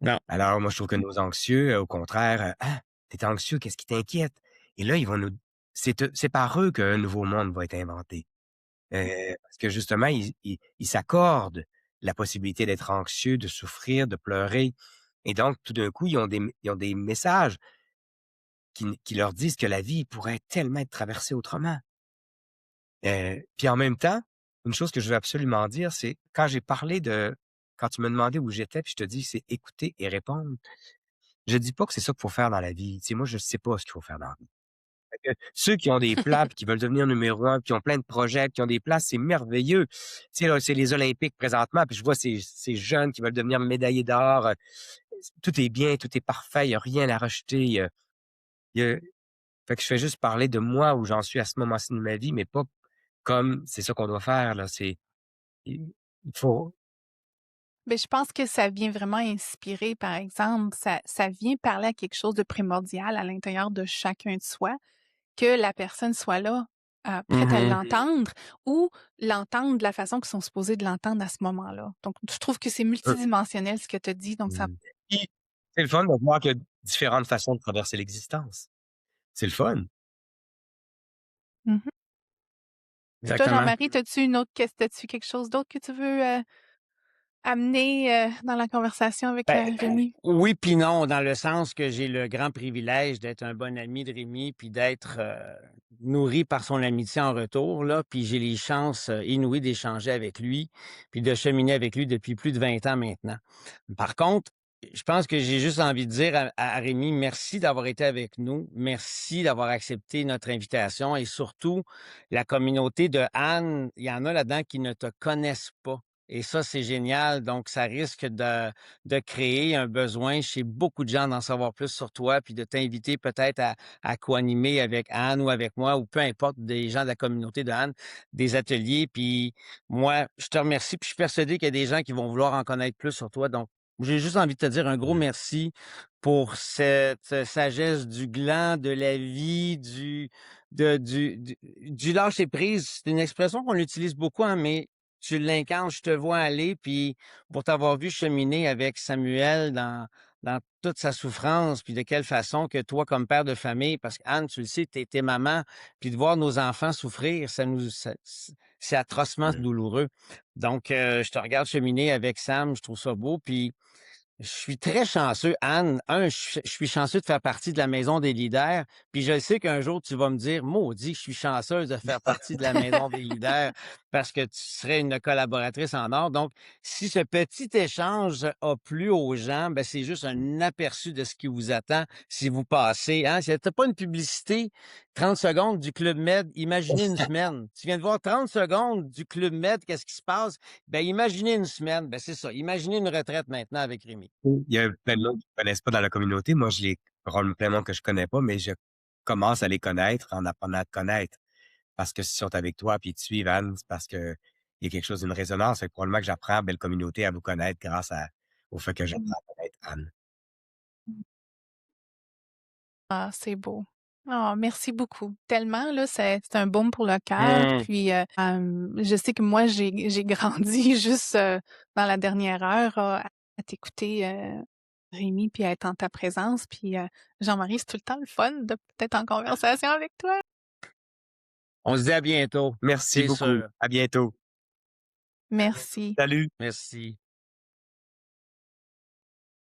Speaker 3: Non.
Speaker 2: Alors moi, je trouve que nos anxieux, au contraire, «Ah, tu anxieux, qu'est-ce qui t'inquiète?» Et là, ils vont nous c'est par eux qu'un nouveau monde va être inventé. Parce que justement, ils s'accordent la possibilité d'être anxieux, de souffrir, de pleurer et donc tout d'un coup, ils ont des messages qui leur disent que la vie pourrait tellement être traversée autrement. Puis en même temps, une chose que je veux absolument dire, c'est quand tu me demandais où j'étais, puis je te dis: «C'est écouter et répondre». Je dis pas que c'est ça qu'il faut faire dans la vie. Tu sais, moi, je sais pas ce qu'il faut faire dans la vie. Fait que ceux qui ont des plans, puis qui veulent devenir numéro un, puis qui ont plein de projets, puis qui ont des plans, c'est merveilleux. Tu sais, là, c'est les Olympiques présentement, puis je vois ces jeunes qui veulent devenir médaillés d'or, tout est bien, tout est parfait, il y a rien à rejeter, il y a fait que je fais juste parler de moi où j'en suis à ce moment-ci de ma vie, mais pas comme c'est ça qu'on doit faire, là. Il faut
Speaker 1: Mais je pense que ça vient vraiment inspirer, par exemple, ça vient parler à quelque chose de primordial à l'intérieur de chacun de soi, que la personne soit là, prête à
Speaker 3: Mmh.
Speaker 1: l'entendre ou l'entendre de la façon qu'ils sont supposés de l'entendre à ce moment-là. Donc je trouve que c'est
Speaker 2: heu,
Speaker 1: multidimensionnel ce que tu as dit, donc ça
Speaker 2: mmh. Puis, c'est le fun de voir qu'il y a différentes façons de traverser l'existence. C'est le fun.
Speaker 1: mmh Puis toi,
Speaker 3: Exactement.
Speaker 1: Jean-Marie, t'as-tu une autre t'as-tu quelque chose d'autre que tu veux, amener, dans la conversation avec,
Speaker 3: Ben,
Speaker 1: Rémi?
Speaker 3: oui puis non, dans le sens que j'ai le grand privilège d'être un bon ami de Rémi, puis d'être, nourri par son amitié en retour, là, puis j'ai les chances, inouïes d'échanger avec lui, puis de cheminer avec lui depuis plus de 20 ans maintenant. Par contre, je pense que j'ai juste envie de dire à Rémi, merci d'avoir été avec nous. Merci d'avoir accepté notre invitation et surtout, la communauté de Anne, il y en a là-dedans qui ne te connaissent pas et ça, c'est génial. Donc, ça risque de créer un besoin chez beaucoup de gens d'en savoir plus sur toi, puis de t'inviter peut-être à co-animer avec Anne ou avec moi ou peu importe, des gens de la communauté de Anne, des ateliers. Puis moi, je te remercie, puis je suis persuadé qu'il y a des gens qui vont vouloir en connaître plus sur toi. Donc, j'ai juste envie de te dire un gros
Speaker 2: Mmh.
Speaker 3: merci pour cette sagesse du gland, de la vie, du lâcher prise. C'est une expression qu'on utilise beaucoup, hein, mais tu l'incarnes, je te vois aller, puis pour t'avoir vu cheminer avec Samuel dans toute sa souffrance, puis de quelle façon que toi, comme père de famille, parce qu'Anne, tu le sais, tu es maman, puis de voir nos enfants souffrir, c'est atrocement
Speaker 2: Mmh.
Speaker 3: douloureux. Donc, je te regarde cheminer avec Sam, je trouve ça beau, puis je suis très chanceux, Anne. Je suis chanceux de faire partie de la maison des leaders. Puis je sais qu'un jour, tu vas me dire, maudit, je suis chanceuse de faire partie de la maison des leaders parce que tu serais une collaboratrice en or. Donc, si ce petit échange a plu aux gens, ben, c'est juste un aperçu de ce qui vous attend si vous passez. Hein? C'était pas une publicité, 30 secondes du Club Med. Imaginez une semaine. Tu viens de voir 30 secondes du Club Med, qu'est-ce qui se passe? Ben, imaginez une semaine. Ben, c'est ça. Imaginez une retraite maintenant avec Rémi.
Speaker 2: Il y a plein de monde qui ne connaissent pas dans la communauté. Moi, je les probablement plein de monde que je connais pas, mais je commence à les connaître en apprenant à te connaître. Parce que s'ils sont avec toi puis ils te suivent, Anne, c'est parce qu'il y a quelque chose d'une résonance. Fait que probablement que j'apprends, belle communauté, à vous connaître grâce au fait que j'apprends à connaître Anne.
Speaker 1: Ah, c'est beau. Ah, merci beaucoup. Tellement, là, c'est un baume pour le cœur.
Speaker 3: Mmh.
Speaker 1: Puis, je sais que moi, j'ai grandi juste dans la dernière heure à t'écouter, Rémi, puis à être en ta présence. Puis, Jean-Marie, c'est tout le temps le fun de peut-être en conversation avec toi.
Speaker 3: On se dit à bientôt,
Speaker 2: Merci
Speaker 3: c'est
Speaker 2: beaucoup.
Speaker 3: sûr.
Speaker 2: À bientôt.
Speaker 1: Merci.
Speaker 2: Salut.
Speaker 3: Merci.